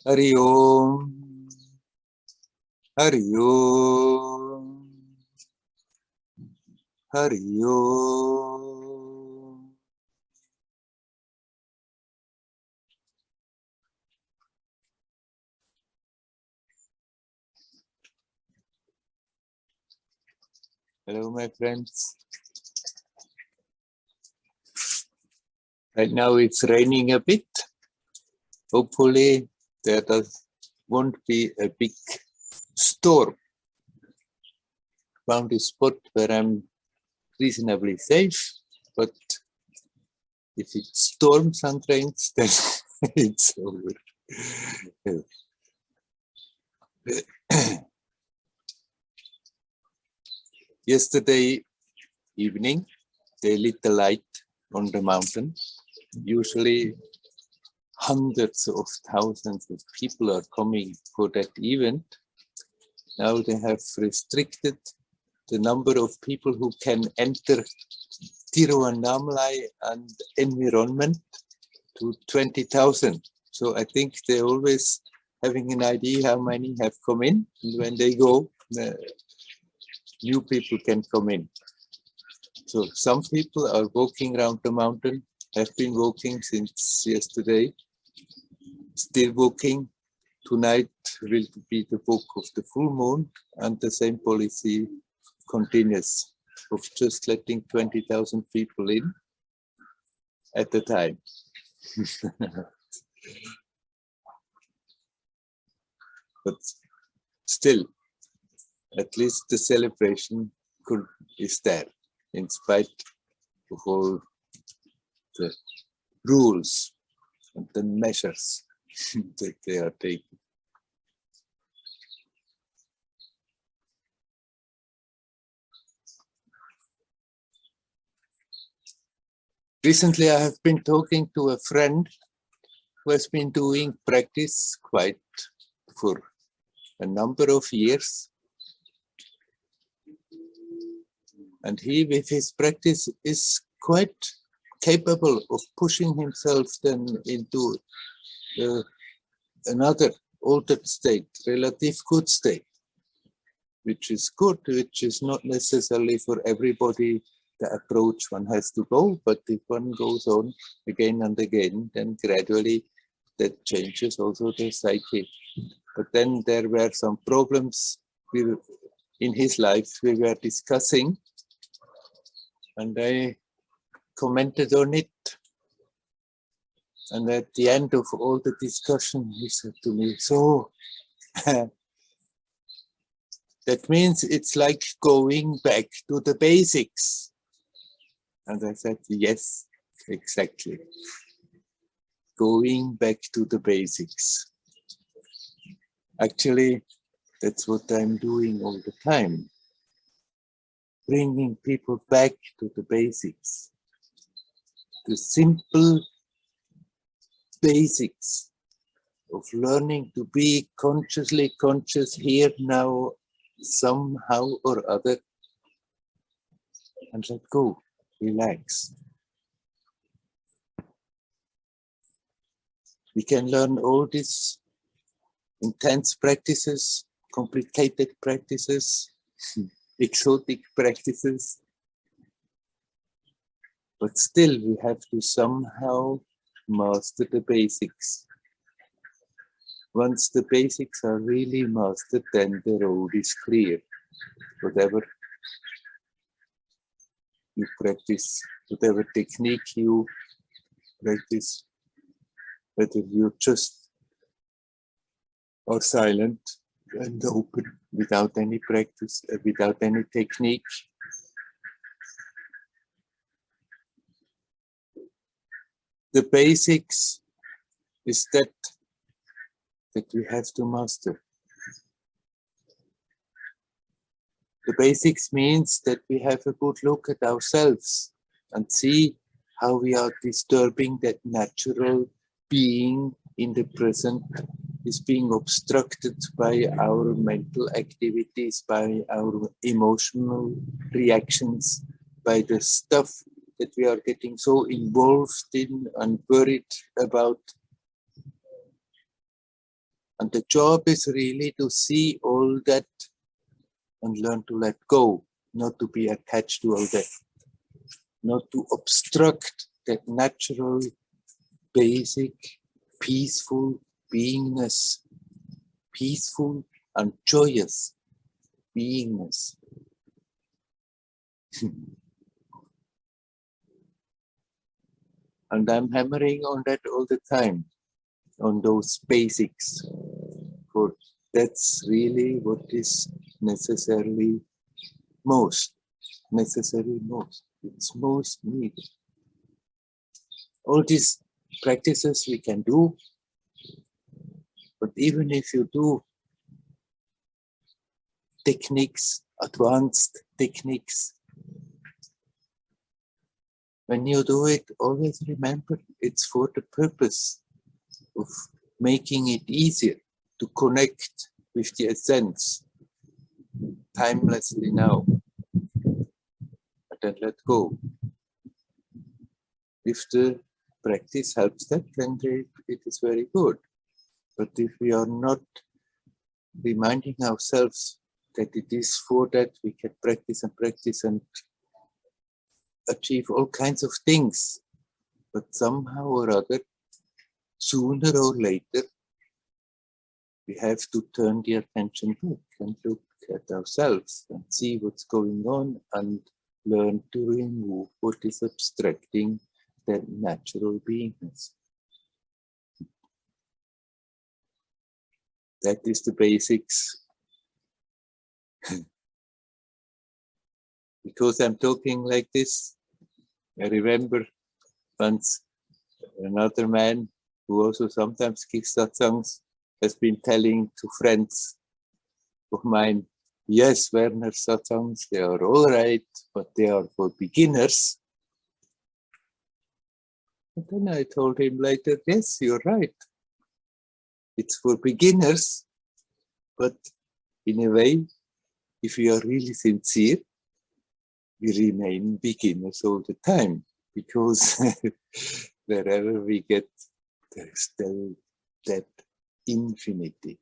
Hari Om, Hari Om, Hari Om. Hello, my friends. Right now it's raining a bit. Hopefully there won't be a big storm. Found a spot where I'm reasonably safe, but if it storms and rains, then it's over. Yesterday evening, they lit the light on the mountain. Usually hundreds of thousands of people are coming for that event. Now they have restricted the number of people who can enter Tiruvannamalai and environment to 20,000. So I think they're always having an idea how many have come in, and when they go, new people can come in. So some people are walking around the mountain, have been walking since yesterday, still walking. Tonight will be the walk of the full moon, and the same policy continues of just letting 20,000 people in at a time. But still, at least the celebration is there, in spite of all the rules and the measures that they are taking. Recently, I have been talking to a friend who has been doing practice quite for a number of years. And he, with his practice, is quite capable of pushing himself then into another altered state, relative good state, which is good, which is not necessarily for everybody the approach one has to go, but if one goes on again and again, then gradually that changes also the psyche. But then there were some problems in his life we were discussing, and I commented on it. And at the end of all the discussion, he said to me, so that means it's like going back to the basics. And I said, yes, exactly. Going back to the basics. Actually, that's what I'm doing all the time. Bringing people back to the basics. The simple basics of learning to be consciously conscious here now, somehow or other, and let go, relax. We can learn all these intense practices, complicated practices, exotic practices, but still we have to somehow master the basics. Once the basics are really mastered, then the road is clear. Whatever you practice, whatever technique you practice, whether you just are silent and open without any practice, without any technique. The basics is that we have to master. The basics means that we have a good look at ourselves and see how we are disturbing that natural being in the present is being obstructed by our mental activities, by our emotional reactions, by the stuff that we are getting so involved in and worried about. And the job is really to see all that and learn to let go, not to be attached to all that, not to obstruct that natural, basic, peaceful beingness, peaceful and joyous beingness. And I'm hammering on that all the time, on those basics, for that's really what is necessary most. It's most needed. All these practices we can do, but even if you do techniques, advanced techniques, when you do it, always remember it's for the purpose of making it easier to connect with the essence timelessly now, and then let go. If the practice helps that, then it is very good. But if we are not reminding ourselves that it is for that, we can practice and achieve all kinds of things, but somehow or other, sooner or later, we have to turn the attention back and look at ourselves and see what's going on and learn to remove what is obstructing that natural beingness. That is the basics. Because I'm talking like this, I remember once another man who also sometimes gives satsangs has been telling to friends of mine, yes, Werner satsangs, they are all right, but they are for beginners. And then I told him later, yes, you're right. It's for beginners, but in a way, if you are really sincere, we remain beginners all the time, because wherever we get, there's still that infinity.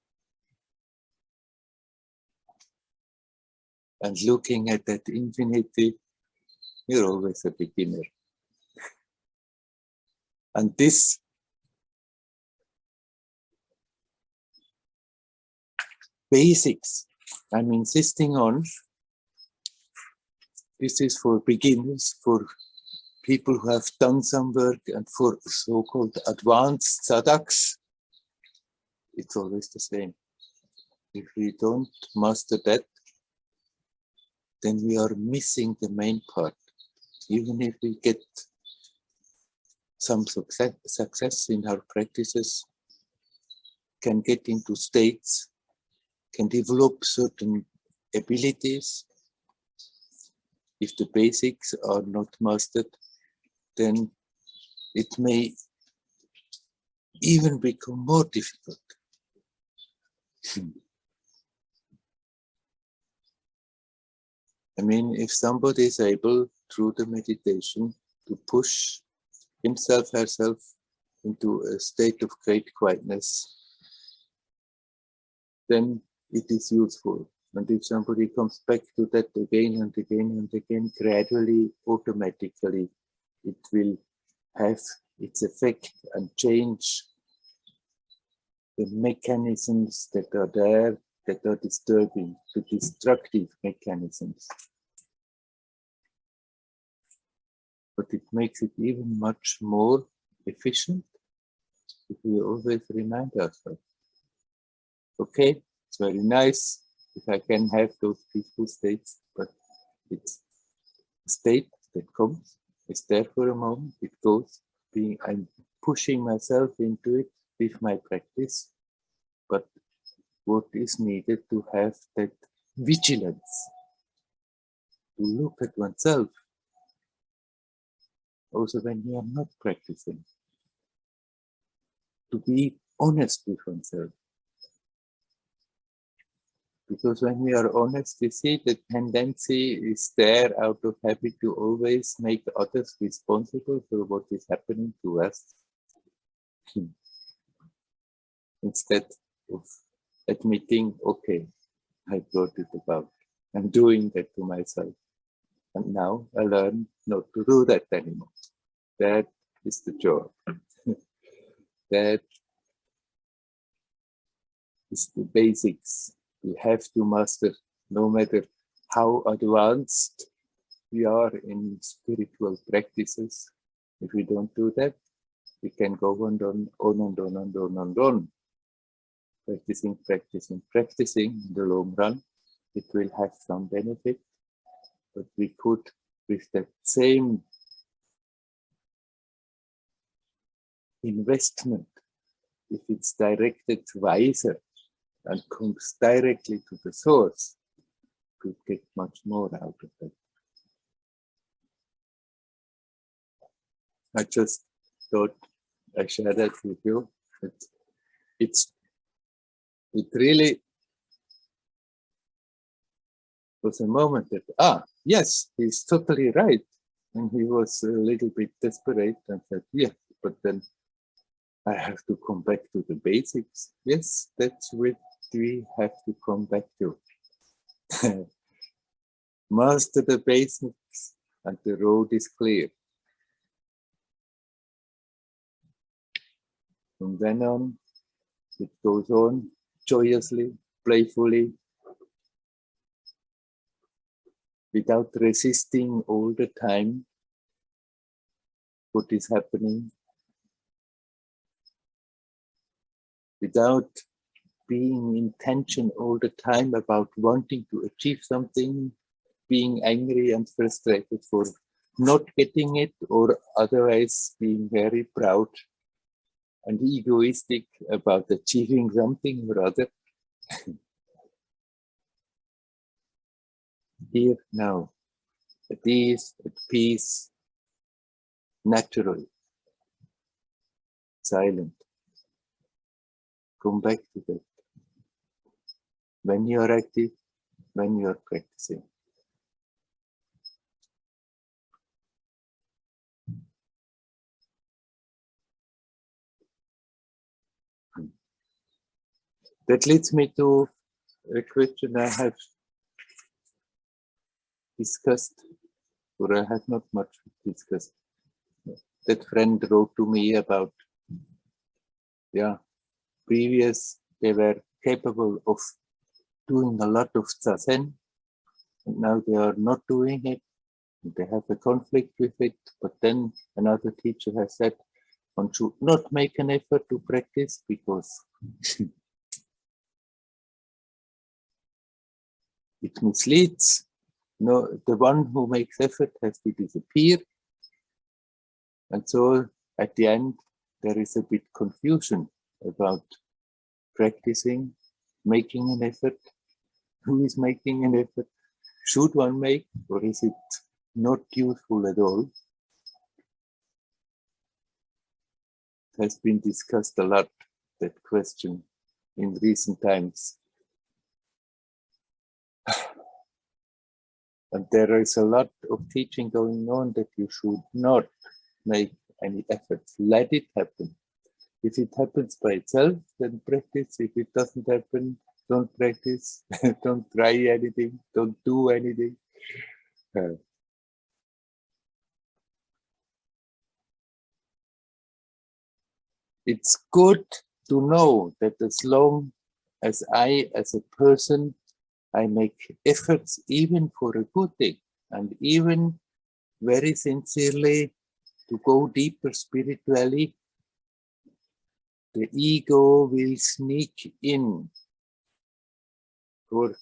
And looking at that infinity, you're always a beginner. And this basics I'm insisting on, this is for beginners, for people who have done some work, and for so-called advanced sadhaks, it's always the same. If we don't master that, then we are missing the main part. Even if we get some success in our practices, can get into states, can develop certain abilities. If the basics are not mastered, then it may even become more difficult. I mean, if somebody is able, through the meditation, to push himself, herself into a state of great quietness, then it is useful. And if somebody comes back to that again and again and again, gradually, automatically, it will have its effect and change the mechanisms that are there, that are disturbing, the destructive mechanisms. But it makes it even much more efficient if we always remind ourselves. Okay, it's very nice if I can have those peaceful states, but it's a state that comes, it's there for a moment, it goes, I'm pushing myself into it with my practice, but what is needed to have that vigilance, to look at oneself, also when you are not practicing, to be honest with oneself. Because when we are honest, we see the tendency is there out of habit to always make others responsible for what is happening to us. Instead, of admitting, okay, I brought it about. I'm doing that to myself. And now I learn not to do that anymore. That is the job. That is the basics we have to master, no matter how advanced we are in spiritual practices. If we don't do that, we can go on and on. Practicing in the long run. It will have some benefit, but we could, with that same investment, if it's directed wiser and comes directly to the source, could get much more out of it. I just thought I share that with you. It really was a moment that, yes, he's totally right. And he was a little bit desperate and said, yeah, but then I have to come back to the basics. Yes, that's what we have to come back to. Master the basics and the road is clear. From then on, it goes on joyously, playfully, without resisting all the time what is happening, without being in tension all the time about wanting to achieve something, being angry and frustrated for not getting it, or otherwise being very proud and egoistic about achieving something or other. Here now, at ease, at peace, natural, silent. Come back to that. When you are active, when you are practicing. That leads me to a question I have discussed, or I have not much discussed. That friend wrote to me about, previous, they were capable of doing a lot of Satsang, and now they are not doing it. They have a conflict with it, but then another teacher has said, one should not make an effort to practice because it misleads. No, the one who makes effort has to disappear. And so at the end, there is a bit confusion about practicing, making an effort. Who is making an effort? Should one make, or is it not useful at all? It has been discussed a lot, that question, in recent times. And there is a lot of teaching going on that you should not make any efforts. Let it happen. If it happens by itself, then practice. If it doesn't happen, don't practice. Don't try anything. Don't do anything. It's good to know that as long as I, as a person, I make efforts even for a good thing, and even very sincerely to go deeper spiritually, the ego will sneak in. For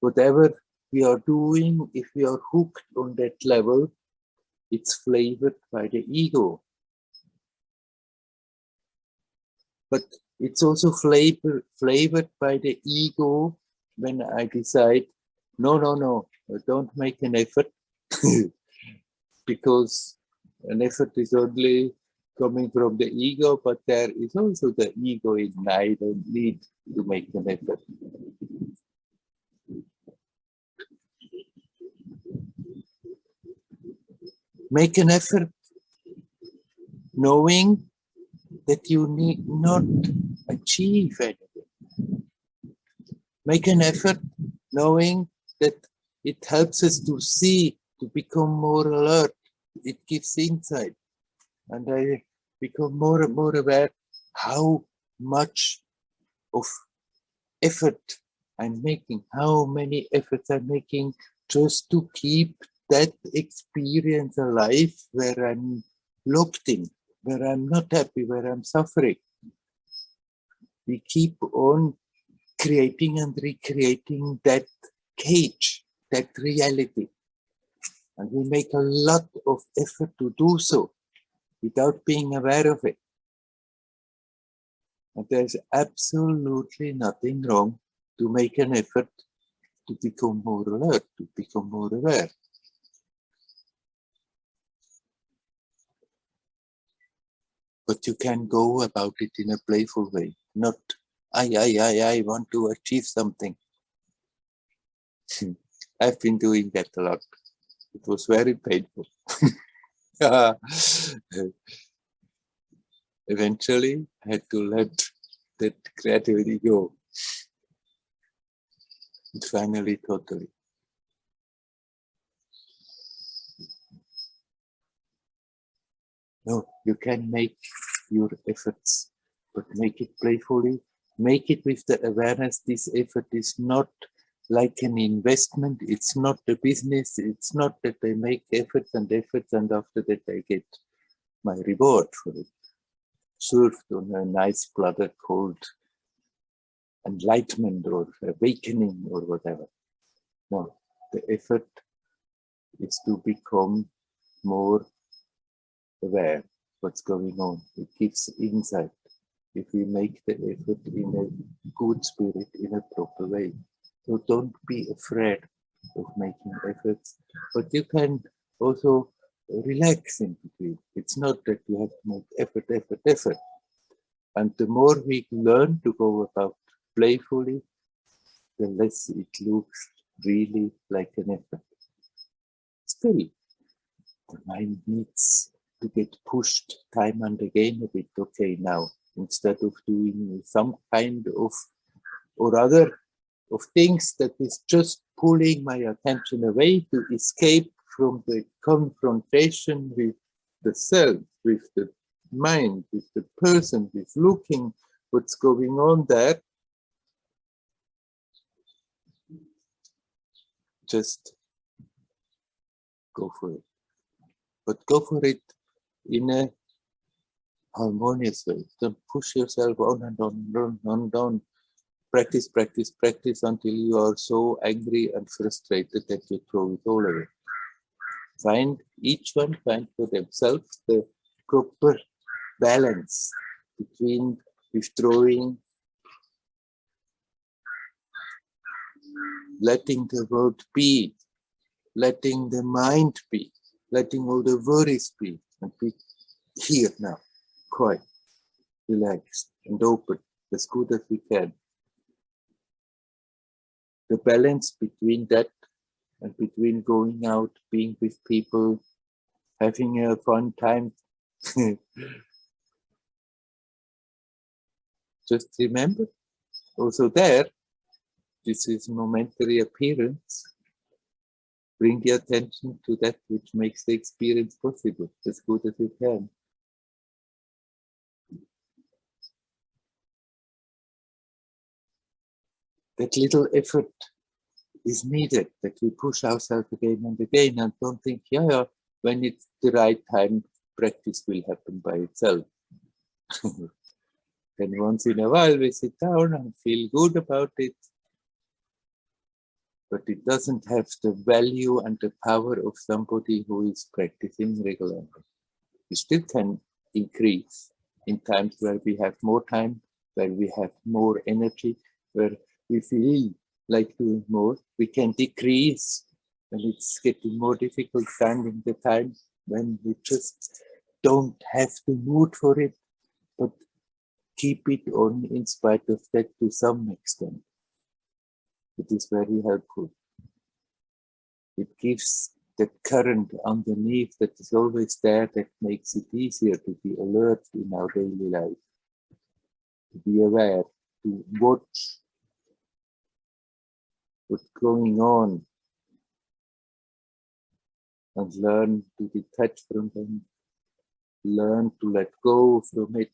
whatever we are doing, if we are hooked on that level, it's flavored by the ego. But it's also flavored by the ego when I decide, no, don't make an effort, because an effort is only coming from the ego, but there is also the ego in I don't need to make an effort. Make an effort knowing that you need not achieve anything. Make an effort knowing that it helps us to see, to become more alert. It gives insight. And I become more and more aware how much of effort I'm making, how many efforts I'm making just to keep that experience alive where I'm locked in, where I'm not happy, where I'm suffering. We keep on creating and recreating that cage, that reality. And we make a lot of effort to do so without being aware of it. And there's absolutely nothing wrong to make an effort to become more alert, to become more aware. But you can go about it in a playful way, not, I want to achieve something. I've been doing that a lot. It was very painful. Eventually, I had to let that creativity go. And finally, totally. No, you can make your efforts, but make it playfully. Make it with the awareness this effort is not like an investment. It's not a business. It's not that I make efforts and after that I get my reward for it. Served on a nice platter called enlightenment or awakening or whatever. No, the effort is to become more aware what's going on. It gives insight if we make the effort in a good spirit, in a proper way. So don't be afraid of making efforts, but you can also relax in between. It's not that you have to make effort. And the more we learn to go about playfully, the less it looks really like an effort. Still, the mind needs to get pushed time and again a bit. Okay, now, instead of doing some kind of or other of things that is just pulling my attention away to escape from the confrontation with the self, with the mind, with the person, with looking what's going on there, just go for it. But go for it in a harmonious way. Don't push yourself on and on. Practice until you are so angry and frustrated that you throw it all away. Each one find for themselves the proper balance between withdrawing, letting the world be, letting the mind be, letting all the worries be, and be here now, quiet, relaxed, and open as good as we can. The balance between that and between going out, being with people, having a fun time. Just remember, also there, this is momentary appearance. Bring the attention to that which makes the experience possible as good as you can. That little effort is needed, that we push ourselves again and again and don't think, yeah, when it's the right time, practice will happen by itself. Then once in a while we sit down and feel good about it, but it doesn't have the value and the power of somebody who is practicing regularly. We still can increase in times where we have more time, where we have more energy, where we feel like doing more. We can decrease when it's getting more difficult, finding the time when we just don't have the mood for it, but keep it on in spite of that to some extent. It is very helpful. It gives that current underneath that is always there that makes it easier to be alert in our daily life. be aware, to watch what's going on and learn to detach from them, learn to let go from it,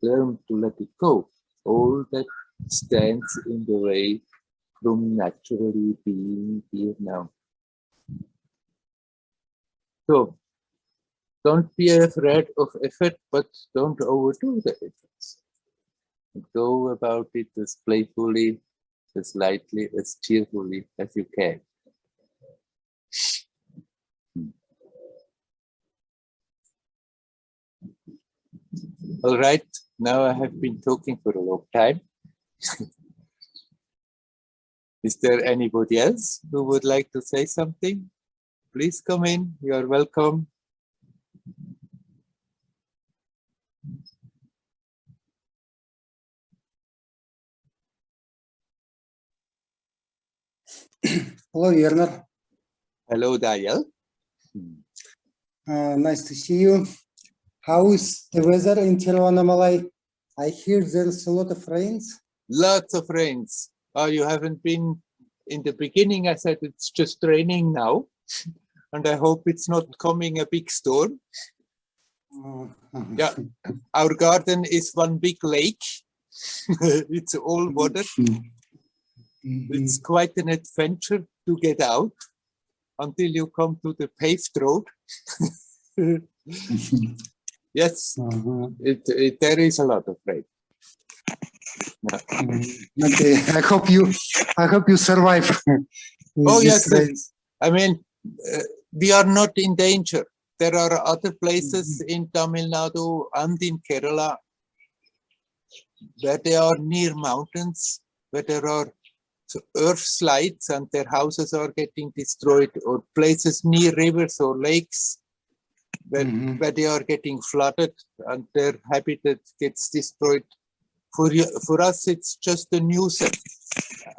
learn to let it go. All that stands in the way from naturally being here now. So, don't be afraid of effort, but don't overdo the efforts. Go about it as playfully, as lightly, as cheerfully as you can. All right, now I have been talking for a long time. Is there anybody else who would like to say something? Please come in, you are welcome. Hello, Werner. Hello, Daniel. Nice to see you. How is the weather in Tiruvannamalai? I hear there's a lot of rains. Lots of rains. Oh, you haven't been in the beginning. I said it's just raining now. And I hope it's not coming a big storm. Yeah, our garden is one big lake. It's all water. It's quite an adventure to get out until you come to the paved road. Yes, there is a lot of rain. Yeah. Okay, I hope you survive. Oh yes, I mean, we are not in danger. There are other places in Tamil Nadu and in Kerala where they are near mountains, where there are earth slides and their houses are getting destroyed, or places near rivers or lakes where they are getting flooded and their habitat gets destroyed. For us, it's just a nuisance,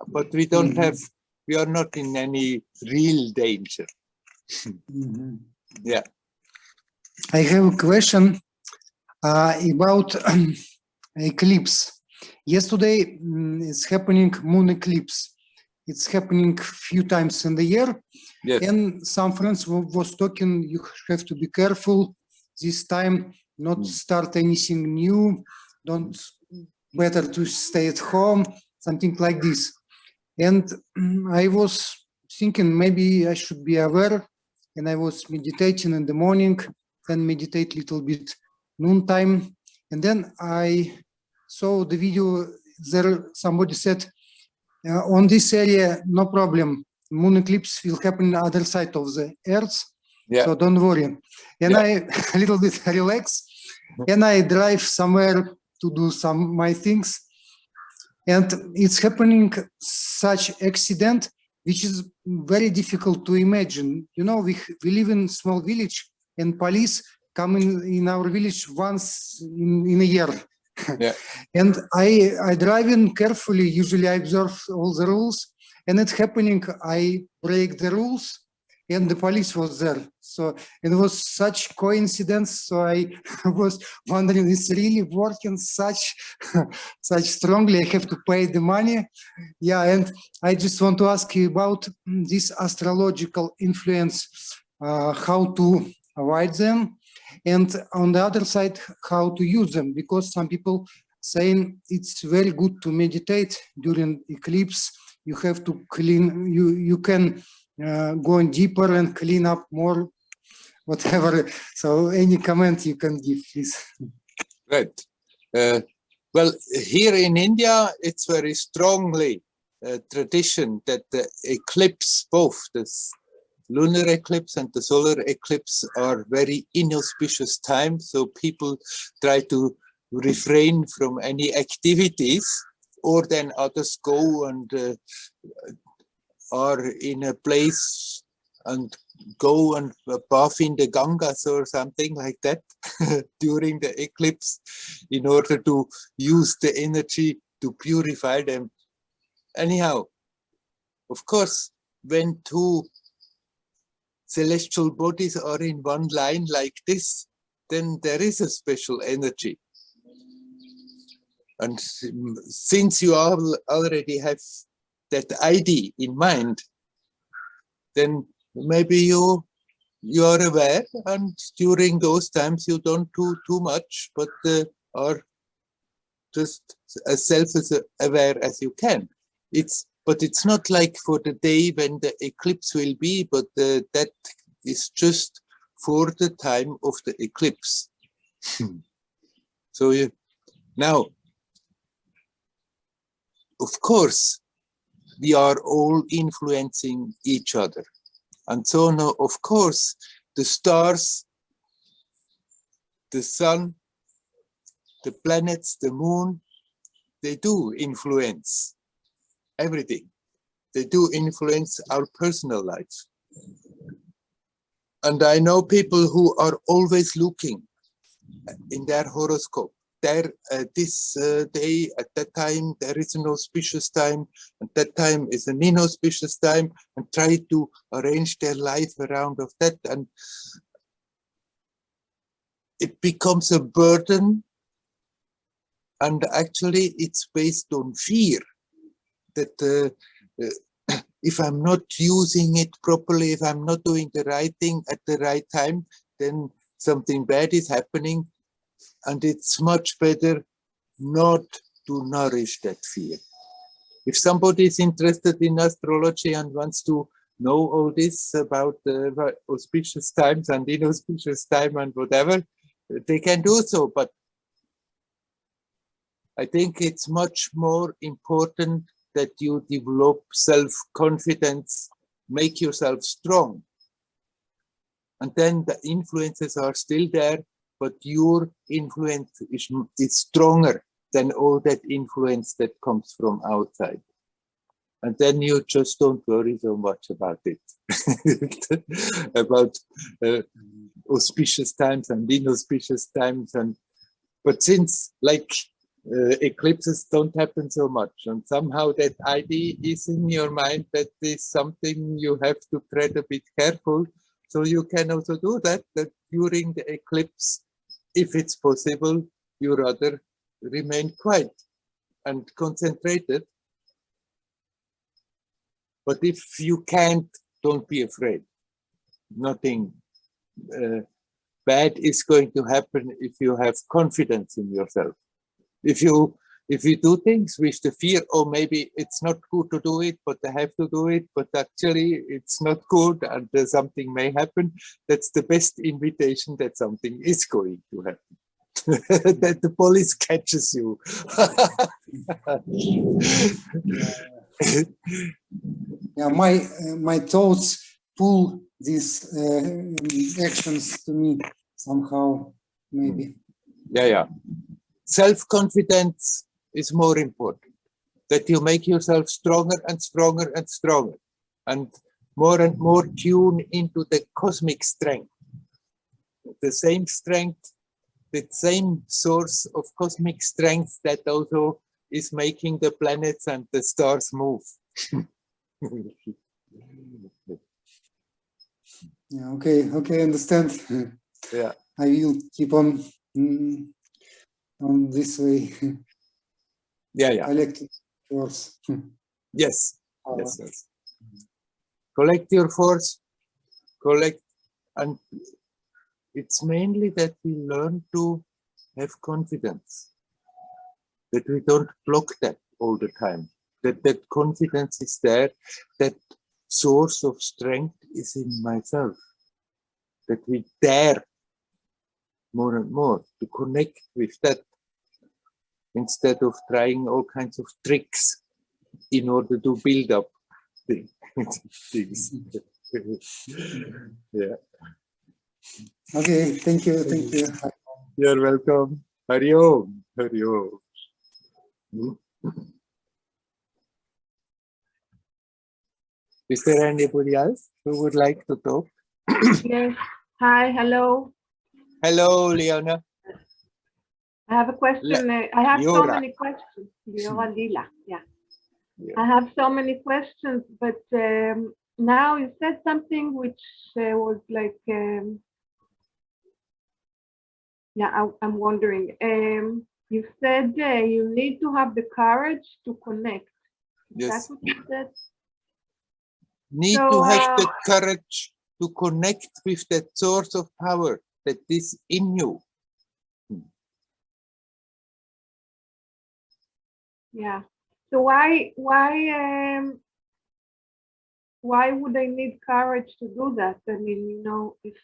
but we don't have, we are not in any real danger. Yeah. I have a question about eclipse. Yesterday it's happening moon eclipse. It's happening a few times in the year. Yes. And some friends was talking, you have to be careful this time, not start anything new, better to stay at home, something like this. And I was thinking maybe I should be aware, and I was meditating in the morning, then meditate a little bit noontime. And then I saw the video there, somebody said, on this area, no problem. Moon eclipse will happen on the other side of the earth, so don't worry. And I a little bit relax, and I drive somewhere to do my things. And it's happening such accident, which is very difficult to imagine. You know, we live in a small village, and police come in our village once in a year. Yeah. And I drive in carefully. Usually I observe all the rules, and it's happening. I break the rules, and the police was there. So it was such coincidence. So I was wondering, it's really working such strongly. I have to pay the money. Yeah, and I just want to ask you about this astrological influence, how to avoid them, and on the other side, how to use them, because some people saying it's very good to meditate during eclipse. You have to clean, you can go in deeper and clean up more, whatever. So any comment you can give, please. Right. Well, here in India, it's very strongly tradition that the eclipse, both the lunar eclipse and the solar eclipse, are very inauspicious times. So people try to refrain from any activities, or then others go and are in a place and go and bath in the Gangas or something like that during the eclipse in order to use the energy to purify them. Anyhow, of course, when two celestial bodies are in one line like this, then there is a special energy. And since you all already have that ID in mind, then maybe you are aware, and during those times you don't do too much, but are just as self-aware as you can. But it's not like for the day when the eclipse will be, but that is just for the time of the eclipse. So now, of course, we are all influencing each other. And so now, of course, the stars, the sun, the planets, the moon, they do influence everything. They do influence our personal life. And I know people who are always looking in their horoscope. This day, at that time, there is an auspicious time, and that time is an inauspicious time, and try to arrange their life around of that. And it becomes a burden, and actually it's based on fear that if I'm not using it properly, if I'm not doing the right thing at the right time, then something bad is happening. And it's much better not to nourish that fear. If somebody is interested in astrology and wants to know all this about auspicious times and inauspicious time and whatever, they can do so. But I think it's much more important that you develop self-confidence, make yourself strong. And then the influences are still there, but your influence is stronger than all that influence that comes from outside. And then you just don't worry so much about it, about auspicious times and inauspicious times. But since eclipses don't happen so much, and somehow that idea is in your mind, that is something you have to tread a bit careful. So you can also do that during the eclipse, if it's possible, you rather remain quiet and concentrated. But if you can't, don't be afraid. Nothing bad is going to happen if you have confidence in yourself. If you do things with the fear, oh, maybe it's not good to do it, but I have to do it, but actually it's not good and something may happen, that's the best invitation that something is going to happen. That the police catches you. Yeah, my thoughts pull these actions to me somehow, maybe. Yeah. Self-confidence is more important. That you make yourself stronger and stronger and stronger, and more tune into the cosmic strength. The same strength, the same source of cosmic strength that also is making the planets and the stars move. Yeah, okay, understand. Yeah. I will keep on this way. Yeah. Collective force. Yes. Collect your force, and it's mainly that we learn to have confidence, that we don't block that all the time, that confidence is there, that source of strength is in myself, that we dare more and more to connect with that, instead of trying all kinds of tricks in order to build up things. Yeah. Okay, thank you. You're welcome. Hari Om. Is there anybody else who would like to talk? Yes. Hi. Hello. Hello, Leona. I have a question. I have so Leora. many questions. Leora Lila. Yeah. Yeah. I have so many questions, but now you said something which was like, yeah, I'm wondering. You said you need to have the courage to connect. Yes. That's what you said. Need So, to have the courage to connect with that source of power that is in you. Yeah. So why would I need courage to do that? I mean, you know, if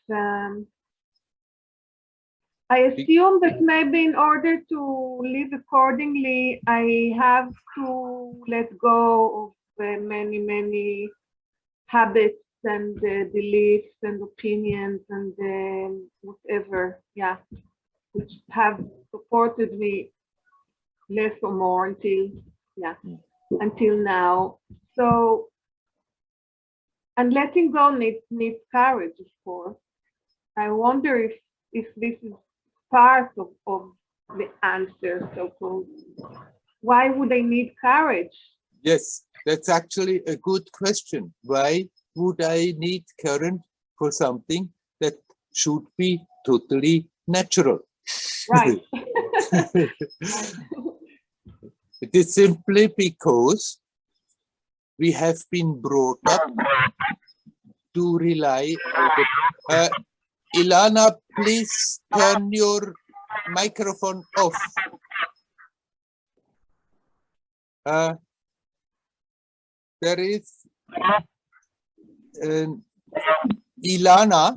I assume that maybe in order to live accordingly, I have to let go of many habits and beliefs and opinions and whatever, yeah, which have supported me less or more until now. So, and letting go needs courage, of course. I wonder if this is part of the answer, so-called. Why would I need courage? Yes, that's actually a good question. Why would I need courage for something that should be totally natural? Right. It is simply because we have been brought up to rely on the... Ilana, please turn your microphone off. There is Ilana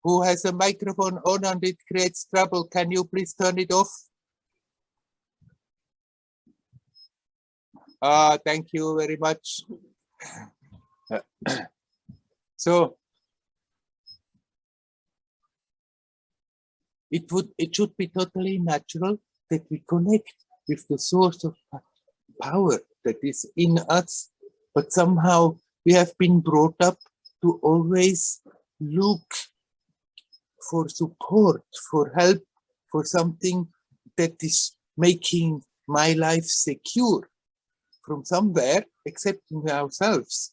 who has a microphone on and it creates trouble. Can you please turn it off? Thank you very much. So it should be totally natural that we connect with the source of power that is in us, but somehow we have been brought up to always look for support, for help, for something that is making my life secure from somewhere except in ourselves.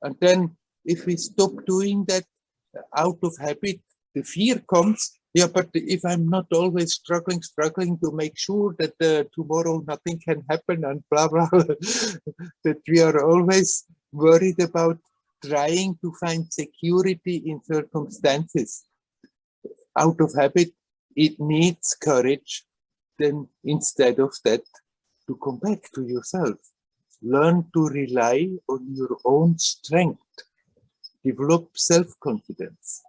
And then if we stop doing that out of habit, the fear comes. Yeah, but if I'm not always struggling to make sure that tomorrow nothing can happen and blah, blah, that we are always worried about trying to find security in circumstances. Out of habit, it needs courage. Then instead of that, to come back to yourself. Learn to rely on your own strength. Develop self-confidence.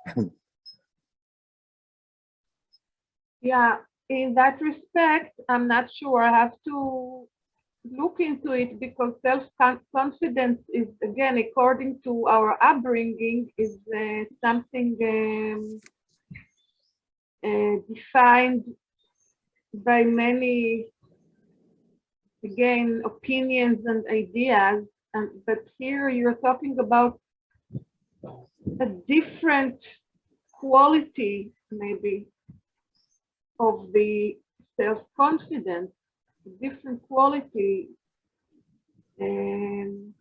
Yeah, in that respect, I'm not sure. I have to look into it because self-confidence is, again, according to our upbringing, is something defined by many, again, opinions and ideas. But here you're talking about a different quality, maybe, of the self-confidence, different quality. And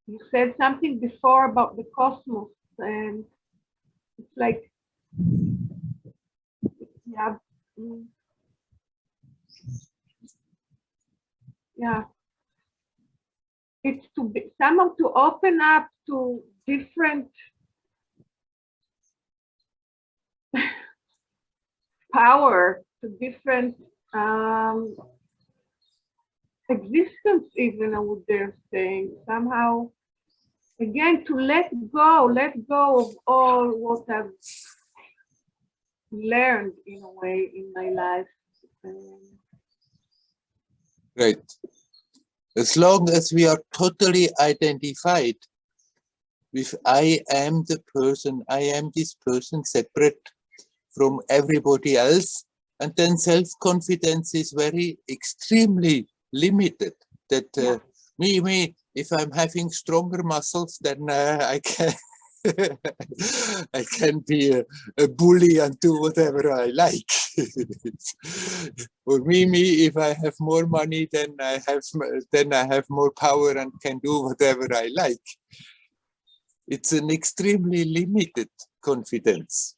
you said something before about the cosmos, and it's like, yeah, yeah. It's to be somehow to open up to different power, to different existence, even, I would dare say, somehow, again, to let go of all what I've learned in a way in my life. Right. As long as we are totally identified with I am the person, I am this person separate from everybody else, and then self-confidence is very extremely limited. That me, if I'm having stronger muscles, then I can I can be a bully and do whatever I like. Or me, if I have more money, then I have more power and can do whatever I like. It's an extremely limited confidence.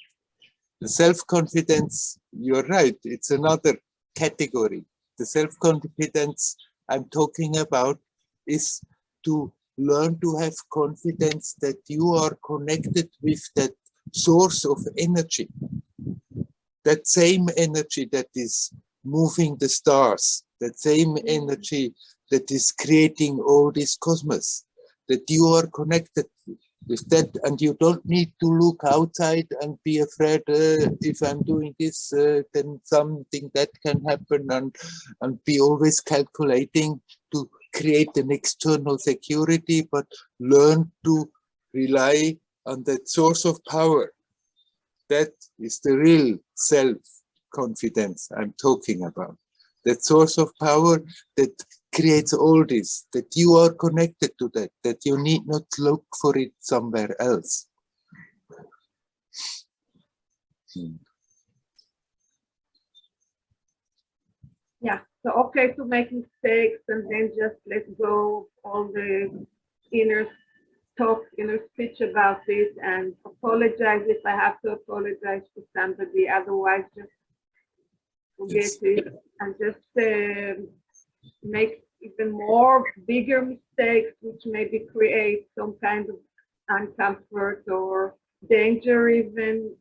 The self-confidence, you're right, it's another category. The self-confidence I'm talking about is to learn to have confidence that you are connected with that source of energy. That same energy that is moving the stars, that same energy that is creating all this cosmos, that you are connected with that, and you don't need to look outside and be afraid, if I'm doing this, then something that can happen, and be always calculating to create an external security, but learn to rely on that source of power. That is the real self-confidence I'm talking about. That source of power that creates all this, that you are connected to that, that you need not look for it somewhere else. Yeah, so okay to make mistakes and then just let go of all the inner talk, inner speech about it, and apologize if I have to apologize to somebody. Otherwise, just forget it and just make even more bigger mistakes, which maybe create some kind of uncomfort or danger even,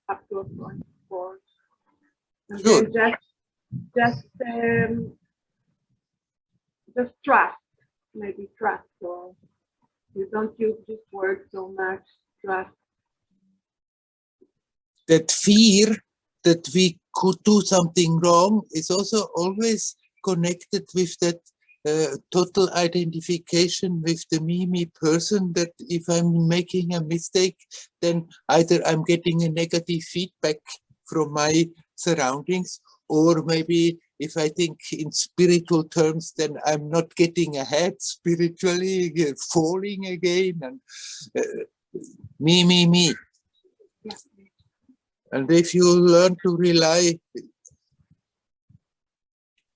up to a point, of course. And Sure. then just trust, maybe trust, or you don't use this word so much, trust. That fear that we could do something wrong is also always connected with that total identification with the me person, that if I'm making a mistake, then either I'm getting a negative feedback from my surroundings, or maybe if I think in spiritual terms, then I'm not getting ahead spiritually, falling again, and me. Yeah. And if you learn to rely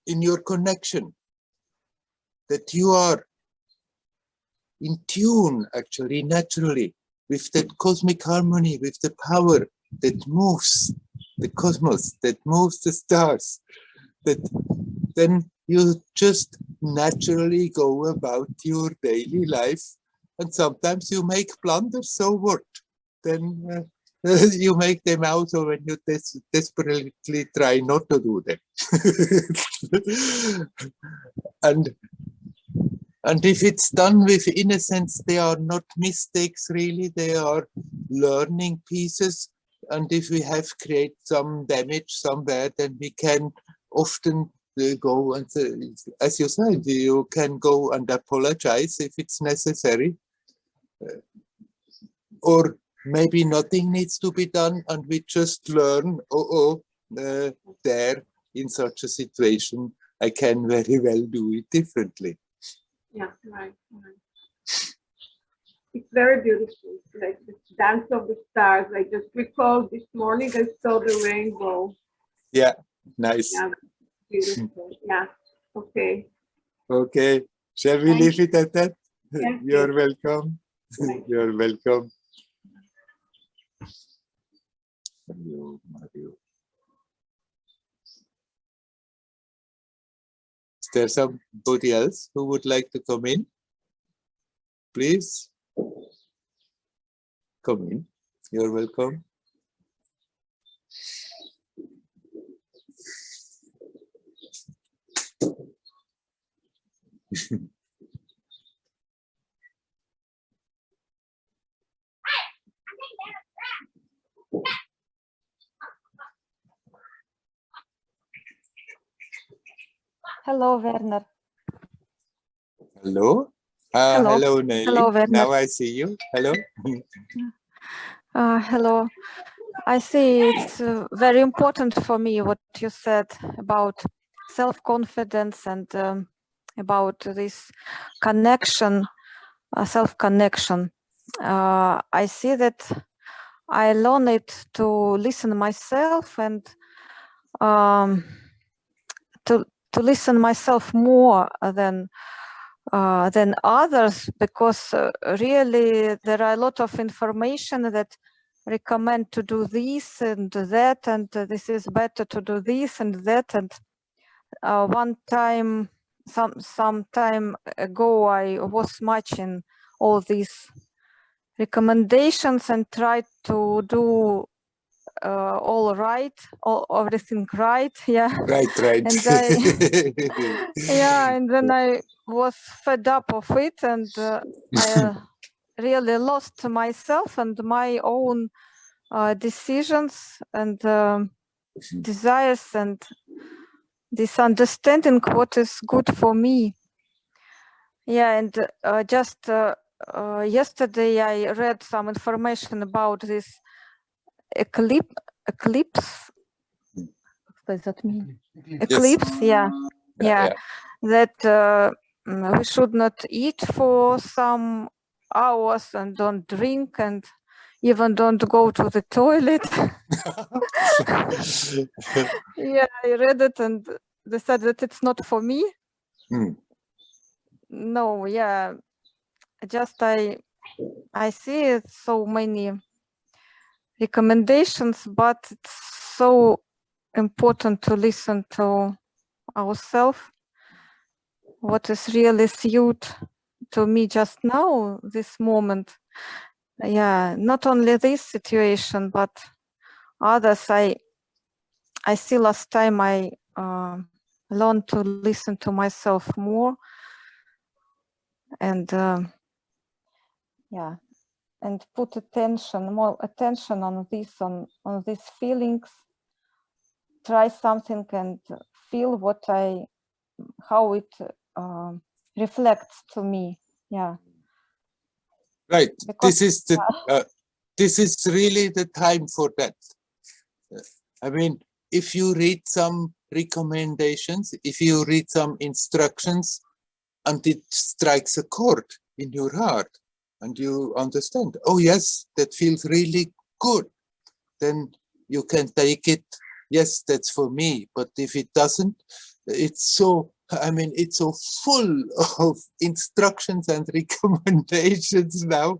in your connection, that you are in tune, actually, naturally, with that cosmic harmony, with the power that moves the cosmos, that moves the stars, that then you just naturally go about your daily life. And sometimes you make blunders, so what? Then you make them out, or when you desperately try not to do them. And if it's done with innocence, they are not mistakes really, they are learning pieces. And if we have created some damage somewhere, then we can often go and, as you said, you can go and apologize if it's necessary. Or maybe nothing needs to be done, and we just learn, there in such a situation, I can very well do it differently. Yeah, right. It's very beautiful, like the dance of the stars. I just recalled this morning I saw the rainbow. Yeah, nice. Yeah, beautiful. Yeah, okay. Okay, shall we leave it at that? Thank You're you. welcome. You're welcome. Mario. Is there somebody else who would like to come in? Please come in. You're welcome. Hello, Werner. Hello. Hello. Hello, Nelly. Hello, Werner. Now I see you. Hello. Hello. I see it's very important for me what you said about self-confidence and about this connection, self-connection. I see that I learned to listen myself and to listen myself more than others, because really there are a lot of information that recommend to do this and that, and this is better to do this and that. And one time, some time ago, I was matching all these recommendations and tried to do everything right. Yeah. Right, right. And I, yeah, and then I was fed up of it, and I really lost myself and my own decisions and desires, and this understanding what is good for me. Yeah, and just yesterday I read some information about this eclipse. What does that mean? Eclipse, yeah. That we should not eat for some hours and don't drink and even don't go to the toilet. Yeah, I read it and decided that it's not for me. No, yeah, just I see so many recommendations, but it's so important to listen to ourselves, what is really suit to me just now, this moment. Yeah, not only this situation, but others. I see last time I learned to listen to myself more, and yeah, and put more attention on this, on these feelings. Try something and feel how it reflects to me. Yeah. Right. Because, This is really the time for that. I mean, if you read some recommendations, if you read some instructions, and it strikes a chord in your heart, and you understand, oh yes, that feels really good, then you can take it. Yes, that's for me. But if it doesn't, it's so full of instructions and recommendations now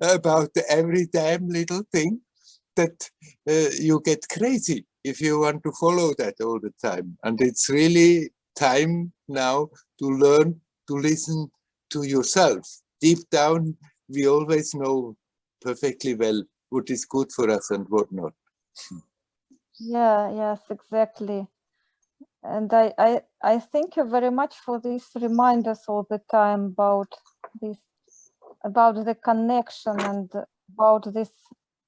about every damn little thing that you get crazy if you want to follow that all the time. And it's really time now to learn to listen to yourself. Deep down, we always know perfectly well what is good for us and what not. Yeah, yes, exactly. And I thank you very much for these reminders all the time about this, about the connection and about this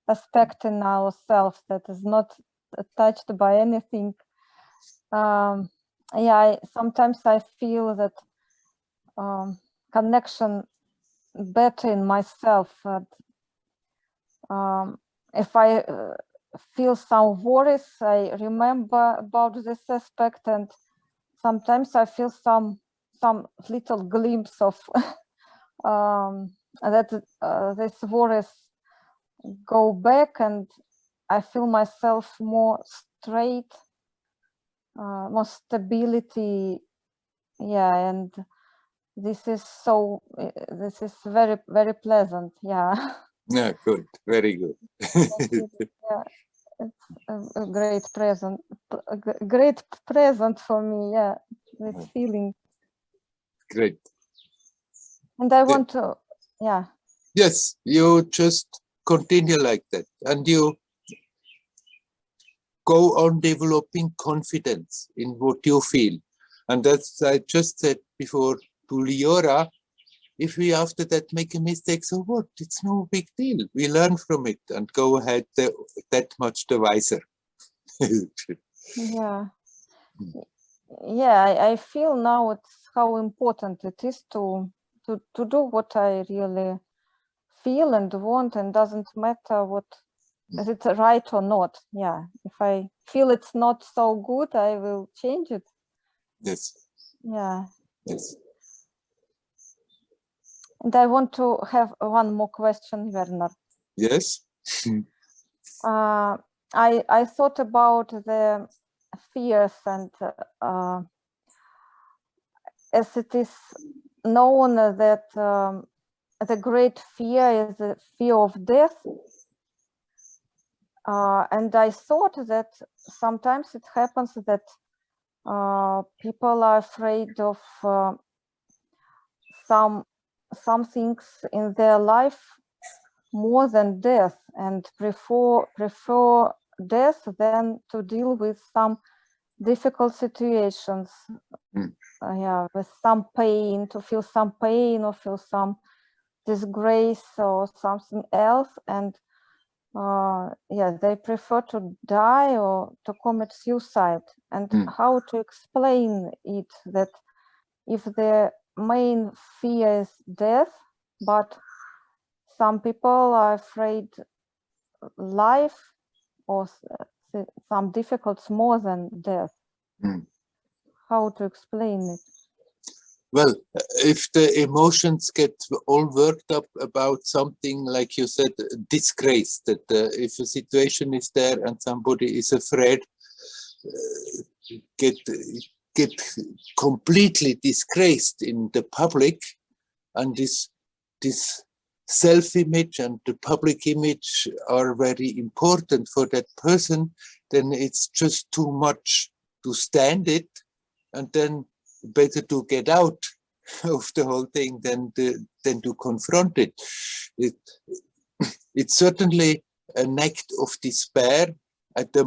aspect in ourselves that is not touched by anything. Yeah, sometimes I feel that connection better in myself. If I feel some worries, I remember about this aspect, and sometimes I feel some little glimpse of that these worries go back, and I feel myself more straight, more stability. Yeah, and this is very, very pleasant. Yeah. Yeah, good, very good. Yeah, it's a great present for me. Yeah, this feeling. Great. And I want to, yeah. Yes, you just continue like that, and you go on developing confidence in what you feel. And that's, I just said before to Liora, if we after that make a mistake, so what? It's no big deal. We learn from it and go ahead that much the wiser. Yeah. Yeah, I feel now it's how important it is to do what I really feel and want, and doesn't matter what is it right or not. Yeah, if I feel it's not so good, I will change it. Yes. Yeah. Yes. And I want to have one more question, Werner. Yes. I thought about the fears, and as it is known that the great fear is the fear of death. And I thought that sometimes it happens that people are afraid of some things in their life more than death, and prefer death than to deal with some difficult situations. Yeah, with some pain, to feel some pain or feel some disgrace or something else, and yeah, they prefer to die or to commit suicide. And how to explain it, that if the main fear is death, but some people are afraid life or some difficulties more than death. How to explain it? Well, if the emotions get all worked up about something, like you said, disgrace, that if a situation is there and somebody is afraid, get completely disgraced in the public, and this self-image and the public image are very important for that person, then it's just too much to stand it, and then better to get out of the whole thing than to confront it. It's certainly an act of despair at the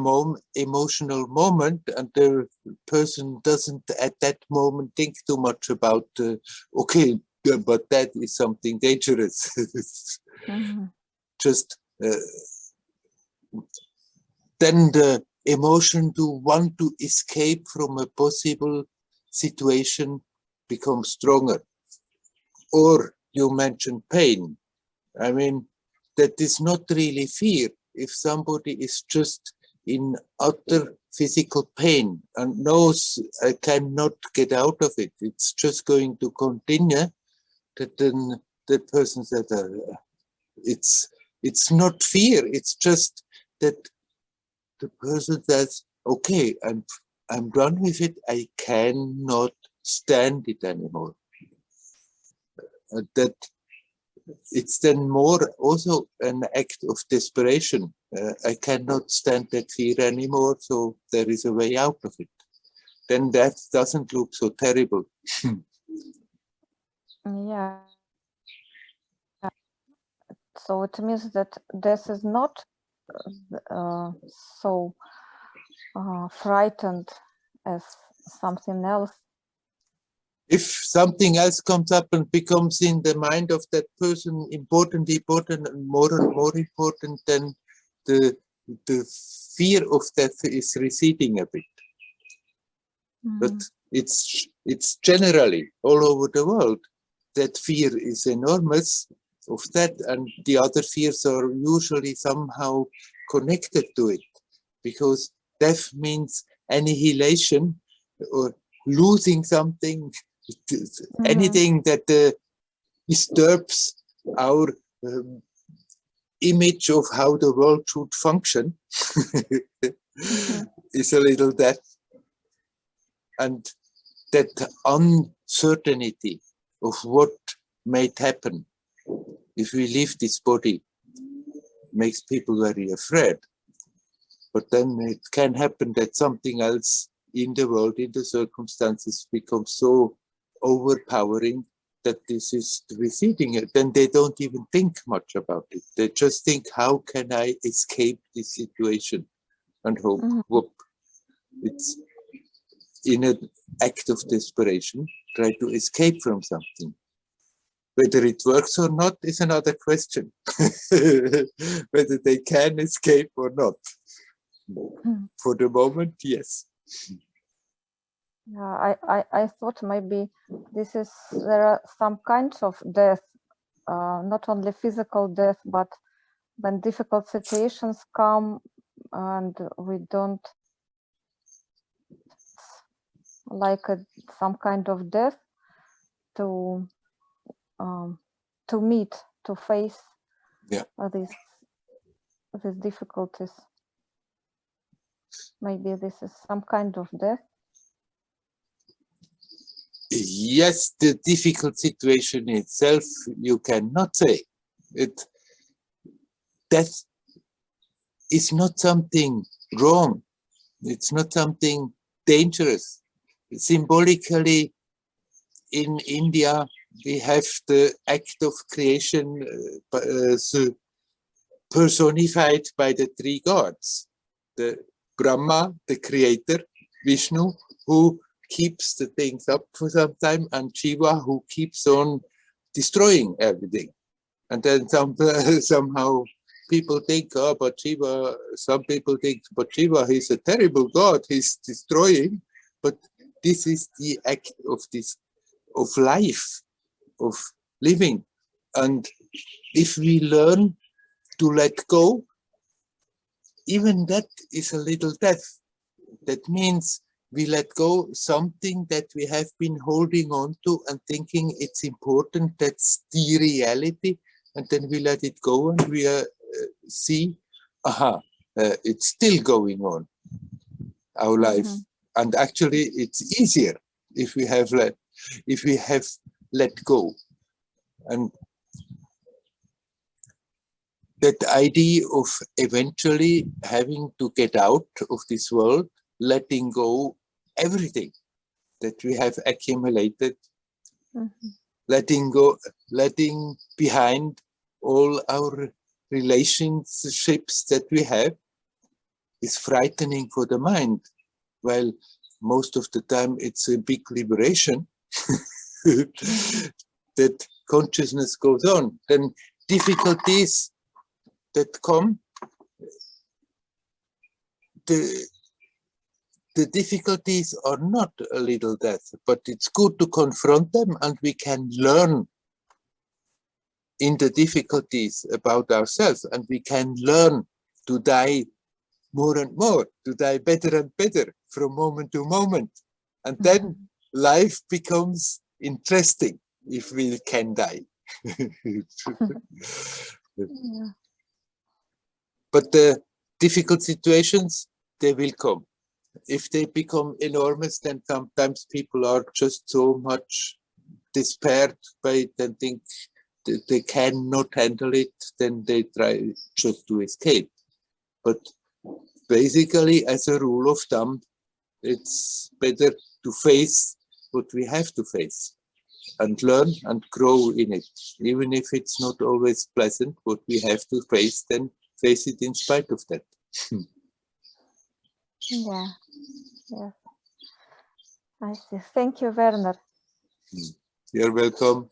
emotional moment, and the person doesn't at that moment think too much about okay, but that is something dangerous. Just then the emotion to want to escape from a possible situation becomes stronger. Or you mentioned pain. I mean, that is not really fear. If somebody is just in utter physical pain and knows I cannot get out of it, it's just going to continue, that then the person said, it's not fear, it's just that the person says, okay, I'm done with it, I cannot stand it anymore. That it's then more also an act of desperation. I cannot stand that fear anymore, so there is a way out of it. Then that doesn't look so terrible. Yeah. So it means that death is not so frightened as something else. If something else comes up and becomes in the mind of that person important, and more important, then the fear of death is receding a bit. But it's generally all over the world that fear is enormous of that, and the other fears are usually somehow connected to it, because death means annihilation or losing something, anything that disturbs our image of how the world should function is a little death. And that uncertainty of what might happen if we leave this body makes people very afraid. But then it can happen that something else in the world, in the circumstances, becomes so overpowering that this is receding. Then they don't even think much about it. They just think, how can I escape this situation? And hope, whoop, it's in an act of desperation, try to escape from something. Whether it works or not is another question. Whether they can escape or not. For the moment, yes. Yeah, I thought maybe there are some kinds of death, not only physical death, but when difficult situations come and we don't like some kind of death to meet, to face these difficulties. Maybe this is some kind of death. Yes, the difficult situation itself, you cannot say. Death is not something wrong. It's not something dangerous. Symbolically, in India, we have the act of creation personified by the three gods. The Brahma, the creator, Vishnu, who keeps the things up for some time, and Shiva, who keeps on destroying everything. And then somehow people think, oh, but Shiva, some people think, but Shiva, he's a terrible god, he's destroying. But this is the act of this, of life, of living. And if we learn to let go, even that is a little death. That means we let go something that we have been holding on to and thinking it's important, that's the reality, and then we let it go and we see, it's still going on, our life. And actually it's easier if we have let go. And that idea of eventually having to get out of this world, letting go everything that we have accumulated, letting behind all our relationships that we have, is frightening for the mind. Well, most of the time it's a big liberation that consciousness goes on. Then difficulties that come, the difficulties are not a little death, but it's good to confront them, and we can learn in the difficulties about ourselves, and we can learn to die more and more, to die better and better from moment to moment. And then life becomes interesting if we can die. But the difficult situations, they will come. If they become enormous, then sometimes people are just so much despaired by it and think that they cannot handle it, then they try just to escape. But basically, as a rule of thumb, it's better to face what we have to face and learn and grow in it. Even if it's not always pleasant, what we have to face, then face it in spite of that. Yeah. I see. Thank you, Werner. You're welcome.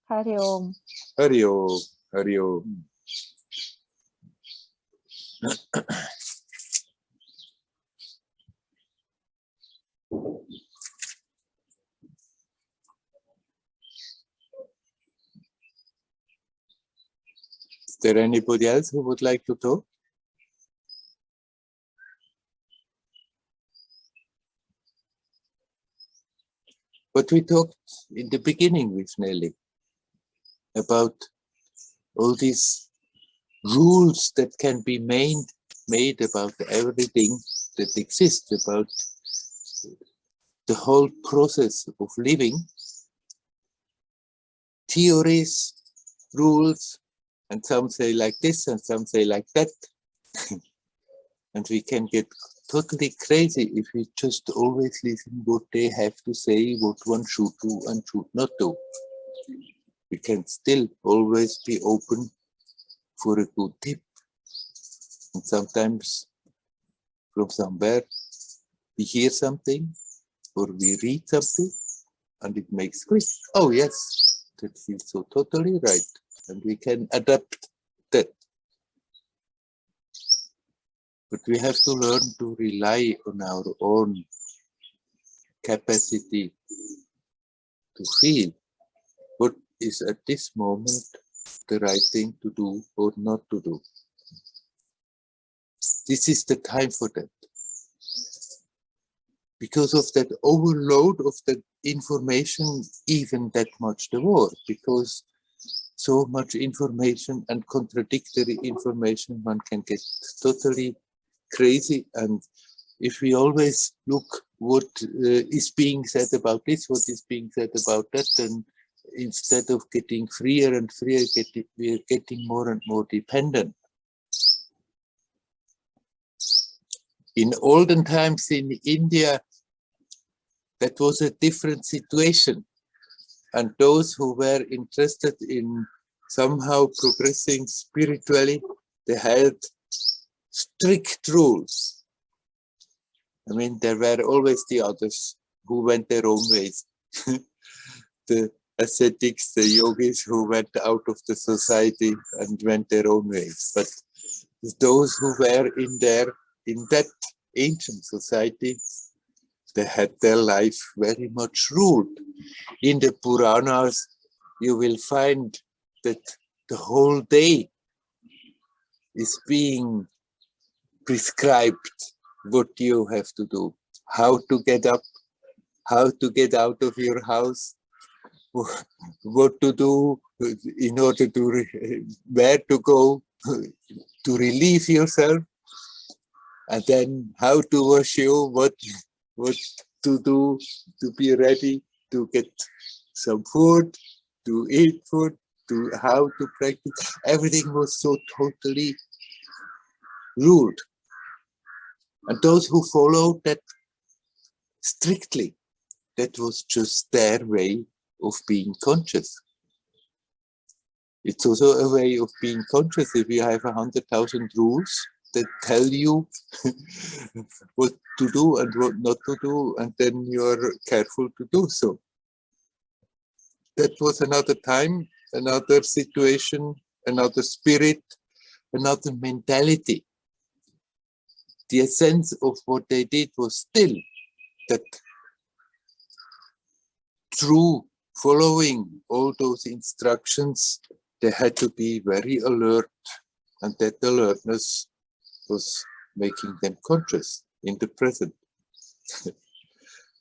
Hari Om. Hari Om. Hari Om. Is there anybody else who would like to talk? But we talked in the beginning with Nelly about all these rules that can be made about everything that exists, about the whole process of living, theories, rules, and some say like this and some say like that. And we can get totally crazy if we just always listen what they have to say, what one should do and should not do. We can still always be open for a good tip. And sometimes from somewhere we hear something or we read something and it makes click. Oh yes, that feels so totally right. And we can adapt that. But we have to learn to rely on our own capacity to feel what is at this moment the right thing to do or not to do. This is the time for that. Because of that overload of the information, even that much the more, because so much information and contradictory information, one can get totally crazy. And if we always look what is being said about this, what is being said about that, then instead of getting freer and freer, we are getting more and more dependent. In olden times in India, that was a different situation. And those who were interested in somehow progressing spiritually, they had strict rules. I mean, there were always the others who went their own ways. The ascetics, the yogis who went out of the society and went their own ways. But those who were in that ancient society, they had their life very much ruled. In the Puranas, you will find that the whole day is being prescribed what you have to do, how to get up, how to get out of your house, what to do in order to, where to go to relieve yourself, and then how to wash you, what to do to be ready to get some food, to eat food, to how to practice. Everything was so totally ruled. And those who followed that strictly, that was just their way of being conscious. It's also a way of being conscious. If you have 100,000 rules that tell you what to do and what not to do, and then you're careful to do so. That was another time, another situation, another spirit, another mentality. The essence of what they did was still that through following all those instructions, they had to be very alert, and that alertness was making them conscious in the present.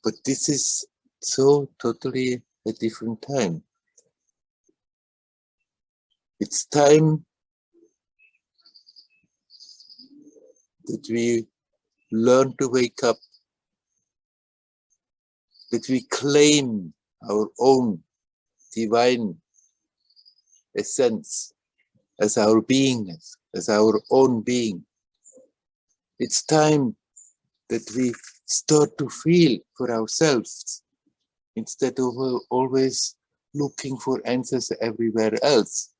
But this is so totally a different time. It's time that we learn to wake up, that we claim our own divine essence as our beingness, as our own being. It's time that we start to feel for ourselves instead of always looking for answers everywhere else.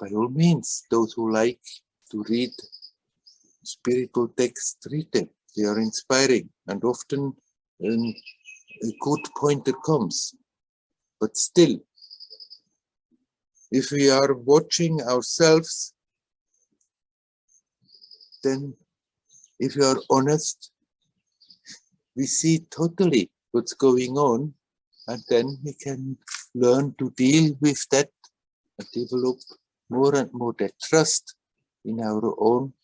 By all means, those who like to read spiritual texts, read them. They are inspiring, and often a good pointer comes. But still, if we are watching ourselves, then if we are honest, we see totally what's going on, and then we can learn to deal with that and develop more and more that trust in our own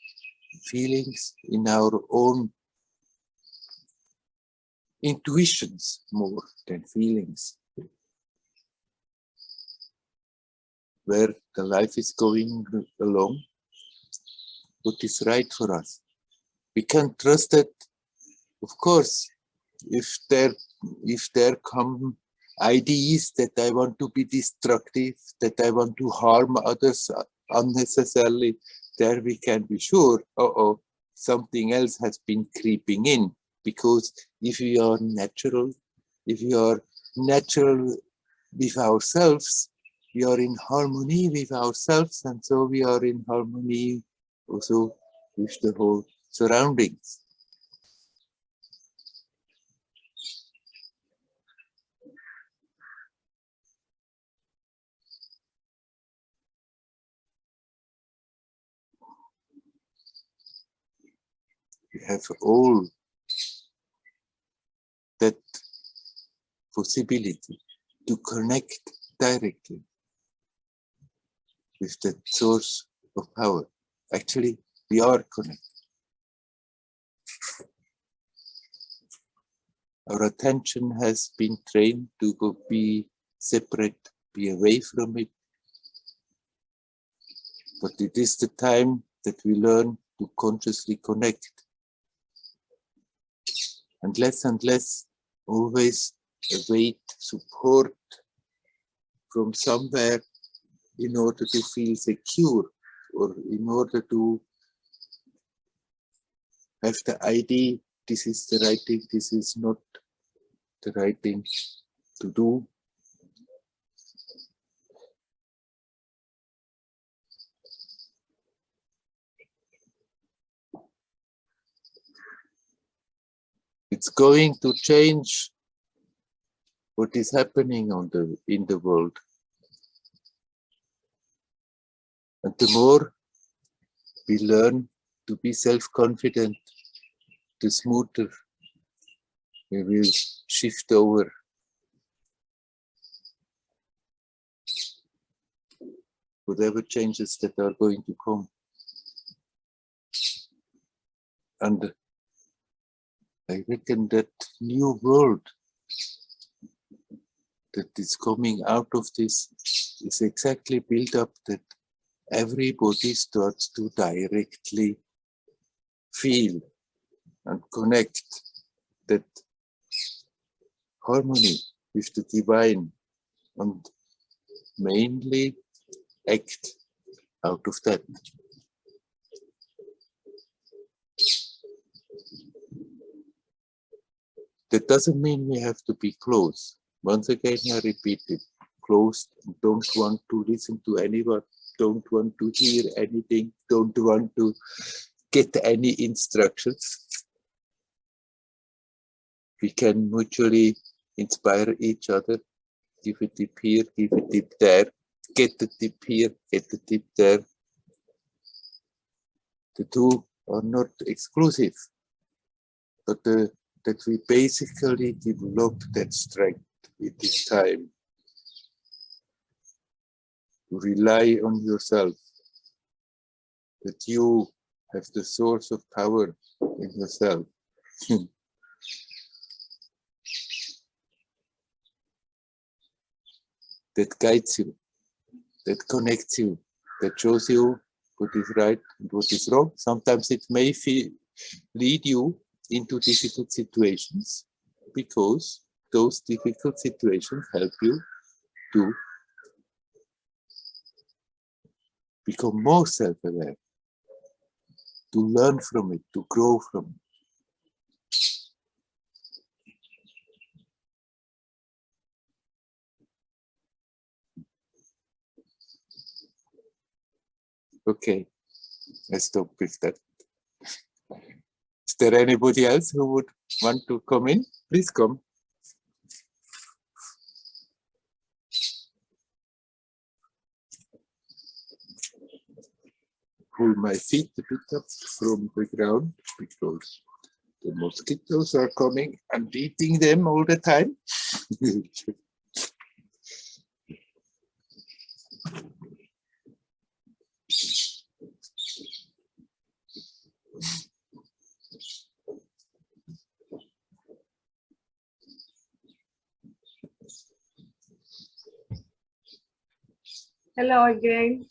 feelings, in our own intuitions more than feelings, where the life is going along, what is right for us. We can trust it, of course, if there come ideas that I want to be destructive, that I want to harm others unnecessarily, there we can be sure, something else has been creeping in. Because if we are natural with ourselves, we are in harmony with ourselves, and so we are in harmony also with the whole surroundings. We have all that possibility to connect directly with that source of power. Actually, we are connected. Our attention has been trained to be separate, be away from it. But it is the time that we learn to consciously connect. And less, always await support from somewhere in order to feel secure, or in order to have the idea, this is the right thing, this is not the right thing to do. It's going to change what is happening in the world. And the more we learn to be self-confident, the smoother we will shift over. Whatever changes that are going to come. And I reckon that new world that is coming out of this is exactly built up that everybody starts to directly feel and connect that harmony with the divine and mainly act out of that. That doesn't mean we have to be close. Once again, I repeat it, closed, don't want to listen to anyone, don't want to hear anything, don't want to get any instructions. We can mutually inspire each other, give a tip here, give a tip there, get the tip here, get the tip there. The two are not exclusive, but that we basically develop that strength with this time. To rely on yourself, that you have the source of power in yourself. That guides you, that connects you, that shows you what is right and what is wrong. Sometimes it may lead you into difficult situations because those difficult situations help you to become more self-aware, to learn from it, to grow from it. Okay, let's stop with that. Is there anybody else who would want to come in? Please come. Pull my feet a bit up from the ground because the mosquitoes are coming and eating them all the time. Hello again.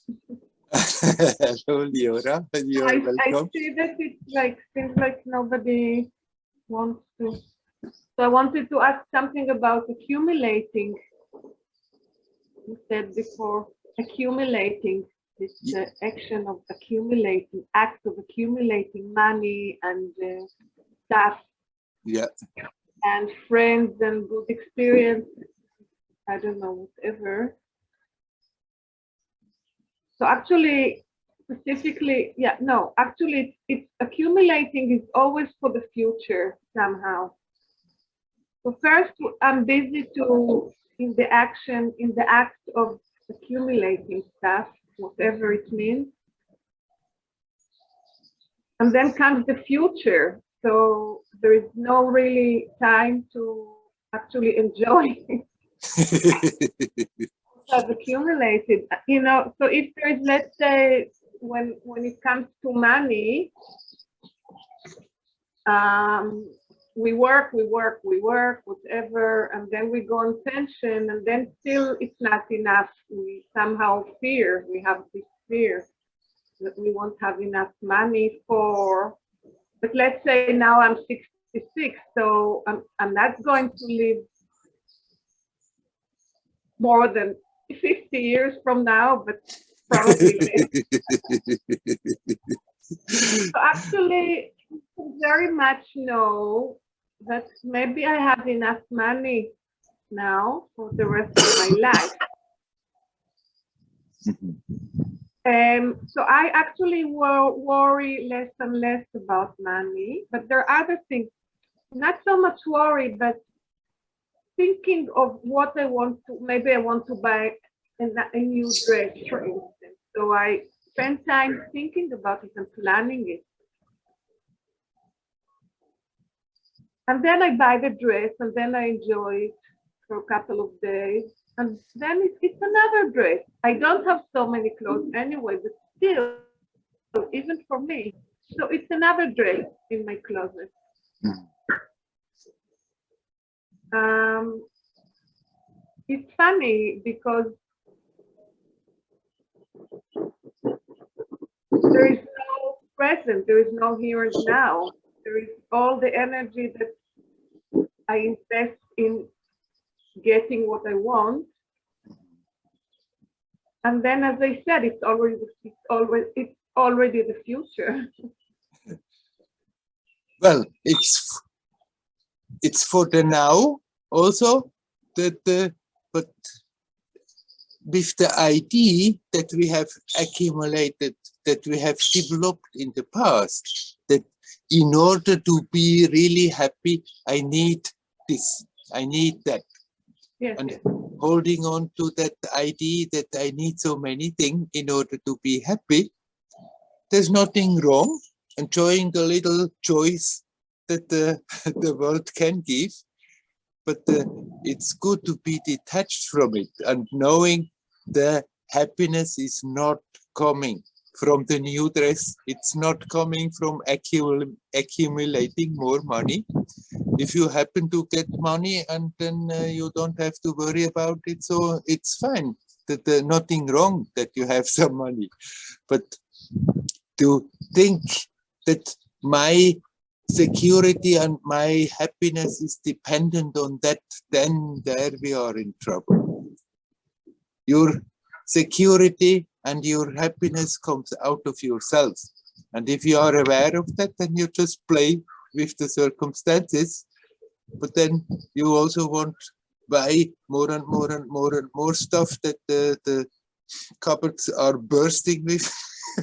Hello, Leora. You're I welcome. see that seems like nobody wants to. So I wanted to ask something about accumulating. You said before, accumulating, this action of accumulating, act of accumulating money and stuff. Yeah. And friends and good experience. I don't know, whatever. So actually, specifically, actually it's accumulating is always for the future somehow. So first I'm busy in the act of accumulating stuff, whatever it means. And then comes the future. So there is no really time to actually enjoy have accumulated, so if there is, let's say, when it comes to money, we work, whatever, and then we go on pension, and then still it's not enough. We somehow we have this fear that we won't have enough money for, but let's say now I'm 66, so I'm not going to live more than 50 years from now, but probably less. So actually, very much know that maybe I have enough money now for the rest of my life. So I actually worry less and less about money, but there are other things, not so much worry, but thinking of what I want to, maybe I want to buy a new dress, for instance. So I spend time thinking about it and planning it. And then I buy the dress and then I enjoy it for a couple of days. And then it's another dress. I don't have so many clothes anyway, but still, even for me. So it's another dress in my closet. It's funny because there is no present, there is no here and now. There is all the energy that I invest in getting what I want. And then, as I said, it's already the future. Well, it's for the now also, but with the idea that we have accumulated, that we have developed in the past, that in order to be really happy, I need this, I need that. Yes. And holding on to that idea that I need so many things in order to be happy, there's nothing wrong. Enjoying the little joys that the world can give, but it's good to be detached from it and knowing the happiness is not coming from the new dress. It's not coming from accumulating more money. If you happen to get money and then you don't have to worry about it, so it's fine. That nothing wrong that you have some money, but to think that my security and my happiness is dependent on that, then there we are in trouble. Your security and your happiness comes out of yourself. And if you are aware of that, then you just play with the circumstances. But then you also want to buy more and more and more and more stuff that the cupboards are bursting with.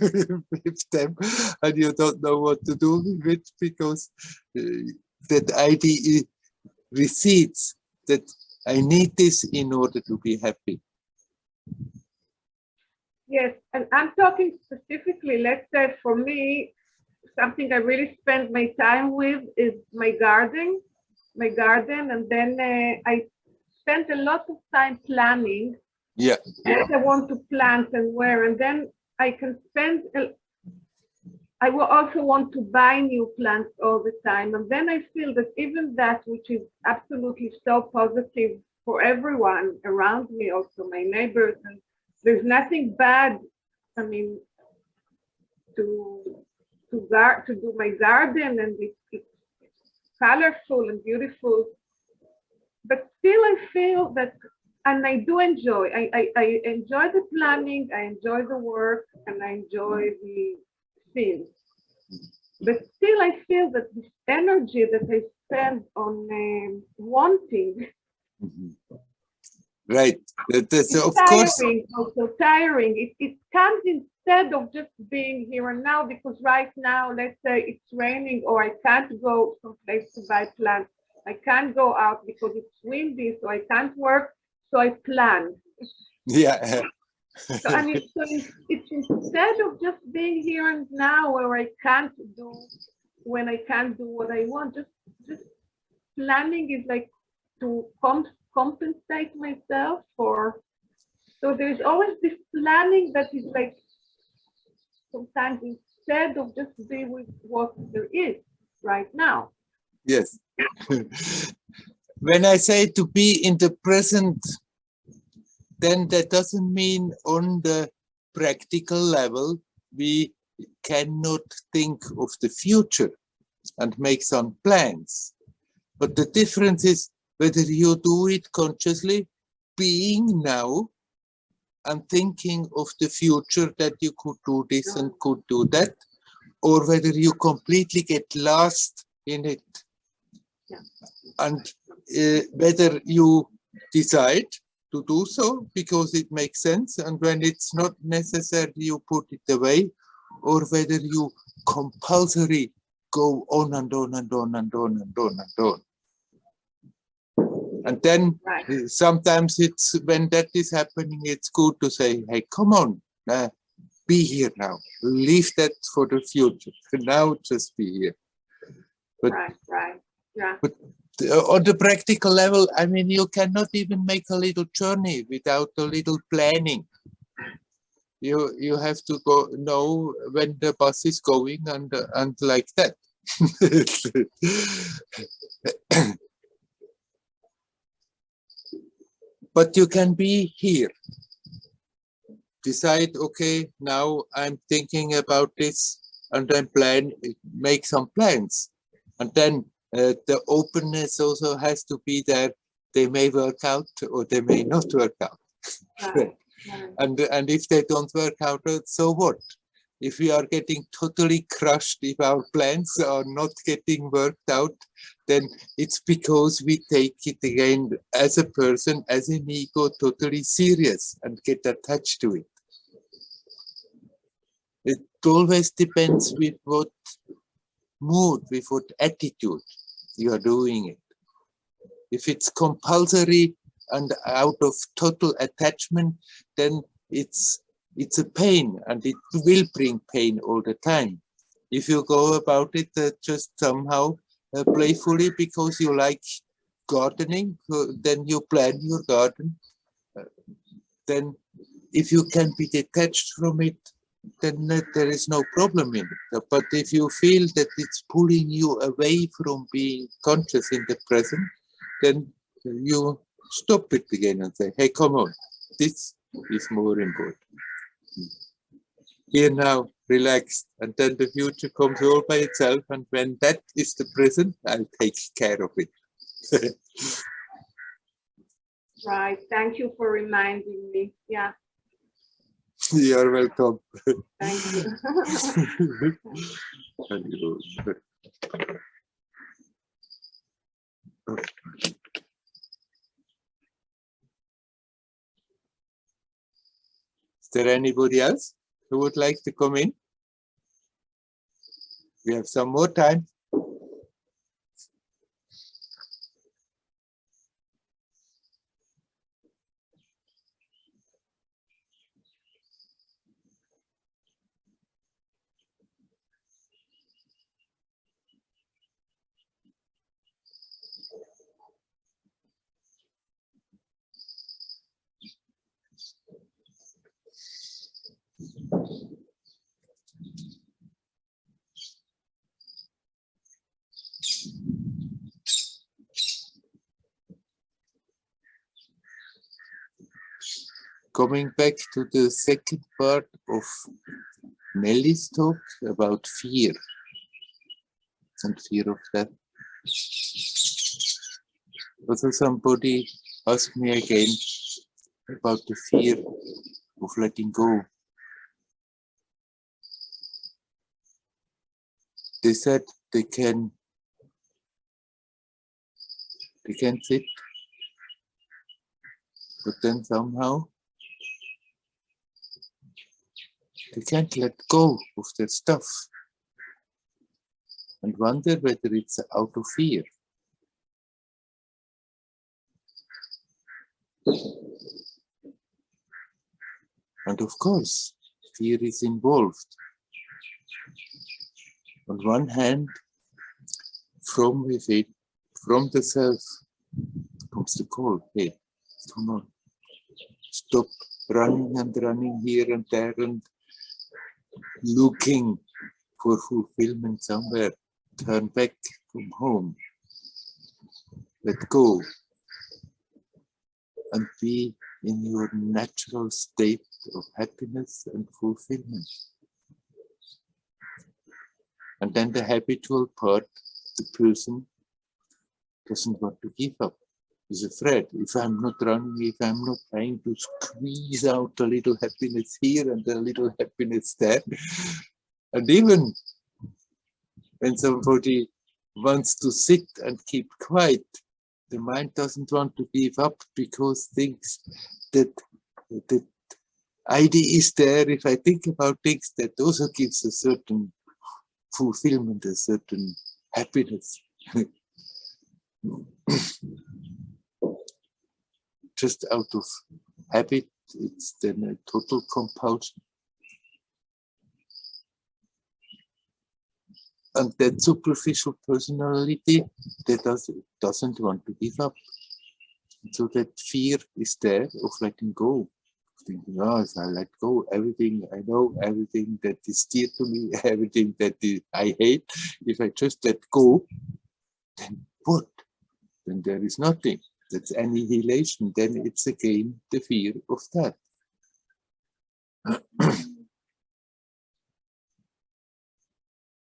With them, and you don't know what to do with it because that idea recedes that I need this in order to be happy. Yes, and I'm talking specifically, let's say for me, something I really spend my time with is my garden, and then I spent a lot of time planning what I want to plant and where, and then I can spend, I will also want to buy new plants all the time. And then I feel that even that, which is absolutely so positive for everyone around me, also my neighbors, and there's nothing bad, I mean, to do my garden, and it's colorful and beautiful. But still I feel that, and I do enjoy, I enjoy the planning, I enjoy the work, and I enjoy the things. But still I feel that this energy that I spend on wanting. Right, that's of course. Also tiring. It comes instead of just being here and now, because right now, let's say it's raining or I can't go someplace to buy plants. I can't go out because it's windy, so I can't work. So I plan. Yeah. So, I mean, so it's instead of just being here and now, where I can't do, when I can't do what I want, just planning is like to compensate myself for. So there's always this planning that is like sometimes instead of just be with what there is right now. Yes. When I say to be in the present, then that doesn't mean on the practical level we cannot think of the future and make some plans. But the difference is whether you do it consciously, being now and thinking of the future, that you could do this and could do that, or whether you completely get lost in it. Yeah. And whether you decide to do so because it makes sense, and when it's not necessary, you put it away, or whether you compulsory go on and on and on and on and on and on. And then sometimes it's when that is happening, it's good to say, hey, come on, be here now. Leave that for the future. Now just be here. But, Yeah. But on the practical level, I mean, you cannot even make a little journey without a little planning. You have to go know when the bus is going and like that. But you can be here. Decide, okay, now I'm thinking about this, and then make some plans. And then the openness also has to be there. They may work out or they may not work out. And if they don't work out, so what? If we are getting totally crushed, if our plans are not getting worked out, then it's because we take it again as a person, as an ego, totally serious and get attached to it. It always depends with what mood, with what attitude you are doing it. If it's compulsory and out of total attachment, then it's a pain, and it will bring pain all the time. If you go about it just somehow playfully because you like gardening, then you plan your garden. Then if you can be detached from it, then there is no problem in it. But if you feel that it's pulling you away from being conscious in the present, then you stop it again and say, hey, come on, this is more important. Here now, relaxed, and then the future comes all by itself, and when that is the present, I'll take care of it. Right, thank you for reminding me. Yeah. You're welcome. Thank you. Is there anybody else who would like to come in? We have some more time. Coming back to the second part of Nelly's talk about fear and fear of death. Also, somebody asked me again about the fear of letting go. They said they can sit, but then somehow they can't let go of their stuff and wonder whether it's out of fear. And of course, fear is involved. On one hand, from within, from the self, comes the call, hey, come on, stop running and running here and there and looking for fulfillment somewhere. Turn back from home. Let go and be in your natural state of happiness and fulfillment. And then the habitual part, the person doesn't want to give up. He's afraid. If I'm not running, if I'm not trying to squeeze out a little happiness here and a little happiness there, and even when somebody wants to sit and keep quiet, the mind doesn't want to give up because thinks that the idea is there. If I think about things, that also gives a certain fulfillment, a certain happiness. Just out of habit, it's then a total compulsion. And that superficial personality that doesn't want to give up. So that fear is there of letting go. Thinking, oh, if I let go, everything I know, everything that is dear to me, everything that I hate, if I just let go, then what? Then there is nothing. That's annihilation. Then it's again the fear of that.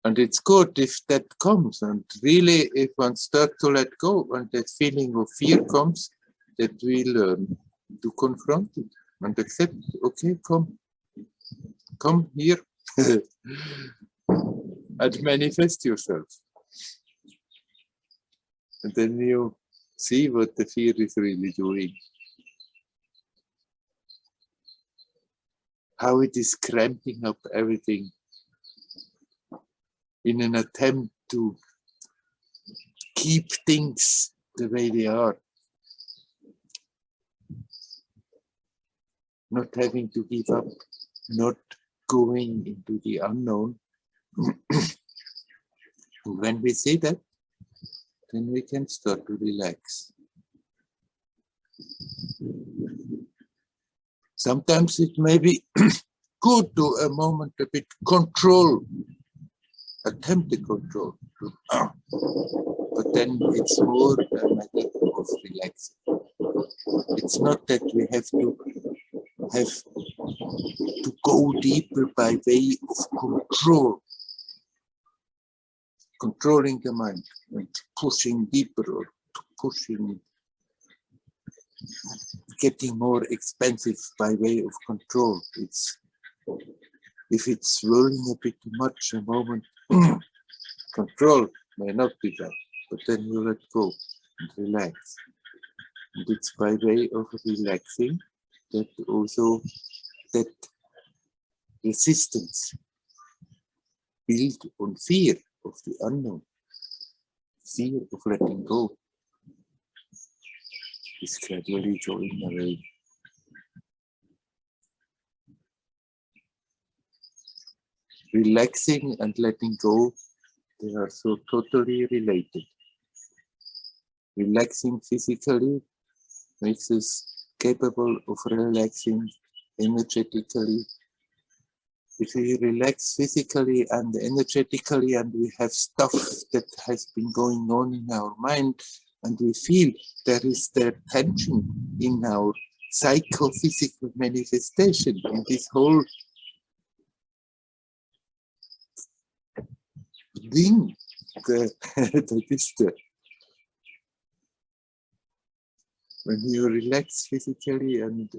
And it's good if that comes. And really, if one starts to let go and that feeling of fear comes, that we learn to confront it and accept, okay, come here and manifest yourself. And then you see what the fear is really doing. How it is cramping up everything in an attempt to keep things the way they are. Not having to give up, not going into the unknown. When we see that, then we can start to relax. Sometimes it may be good to a moment a bit control, attempt to control, but then it's more a matter of relaxing. It's not that we have to go deeper by way of control, controlling the mind, and pushing deeper or pushing, getting more expensive by way of control. It's if it's swirling a bit too much a moment, control may not be bad, but then you let go and relax. And it's by way of relaxing that also that resistance built on fear of the unknown, fear of letting go, is gradually going away. Relaxing and letting go, they are so totally related. Relaxing physically makes us capable of relaxing energetically. If we relax physically and energetically and we have stuff that has been going on in our mind and we feel there is that tension in our psychophysical manifestation, in this whole thing that is there. When you relax physically and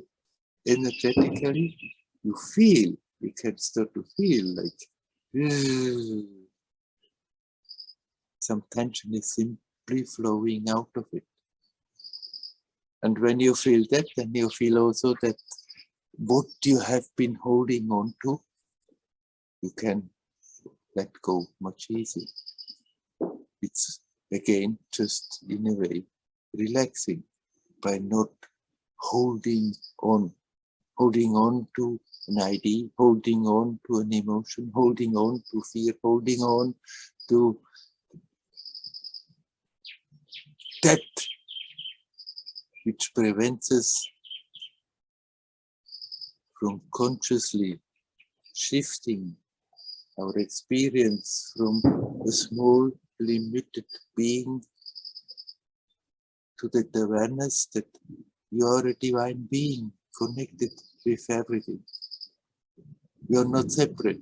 energetically, you feel, you can start to feel like some tension is simply flowing out of it. And when you feel that, then you feel also that what you have been holding on to, you can let go much easier. It's again just in a way relaxing by not holding on to an idea, holding on to an emotion, holding on to fear, holding on to that which prevents us from consciously shifting our experience from a small, limited being to that awareness that you are a divine being connected with everything. You are not separate,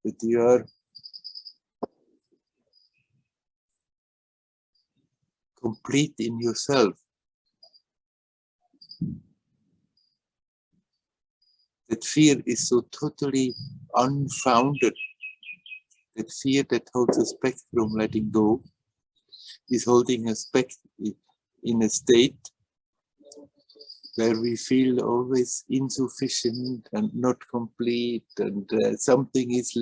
but you are complete in yourself. That fear is so totally unfounded That fear that holds us back from letting go is holding us back in a state where we feel always insufficient and not complete, and something is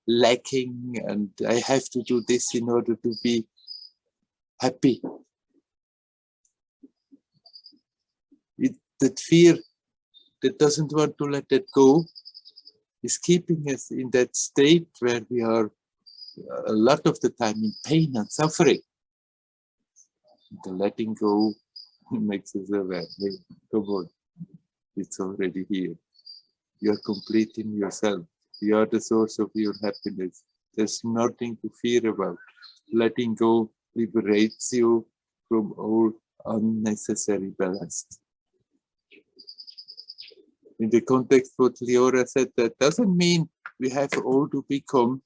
lacking, and I have to do this in order to be happy. That fear that doesn't want to let that go is keeping us in that state where we are a lot of the time in pain and suffering. The letting go makes us aware. Hey, come on, it's already here. You're complete in yourself. You are the source of your happiness. There's nothing to fear about. Letting go liberates you from all unnecessary ballast. In the context what Leora said, that doesn't mean we have all to become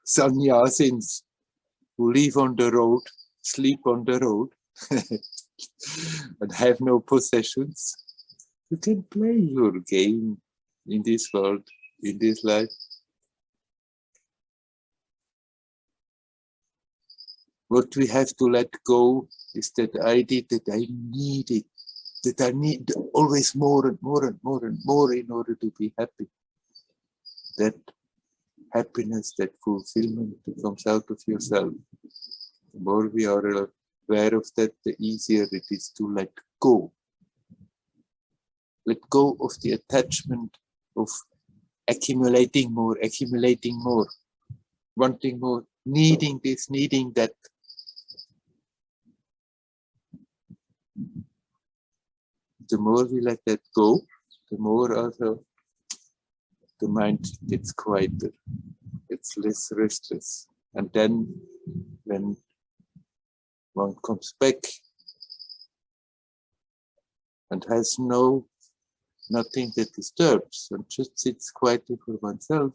sannyasin who live on the road, sleep on the road, and have no possessions. You can play your game in this world, in this life. What we have to let go is that idea that I need it, that I need always more and more and more and more in order to be happy. That happiness, that fulfillment comes out of yourself. The more we are aware of that, the easier it is to let go. Let go of the attachment of accumulating more, wanting more, needing this, needing that. The more we let that go, the more also the mind gets quieter, it's less restless. And then when one comes back and has nothing that disturbs and just sits quietly for oneself,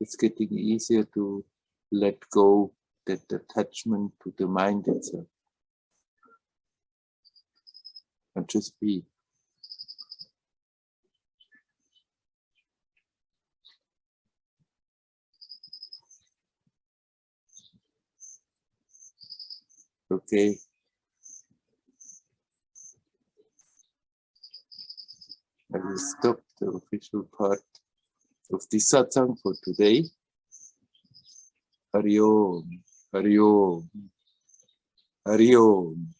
it's getting easier to let go that attachment to the mind itself and just be. Okay. I will stop the official part of the satsang for today. Hari Om, Hari Om, Hari Om.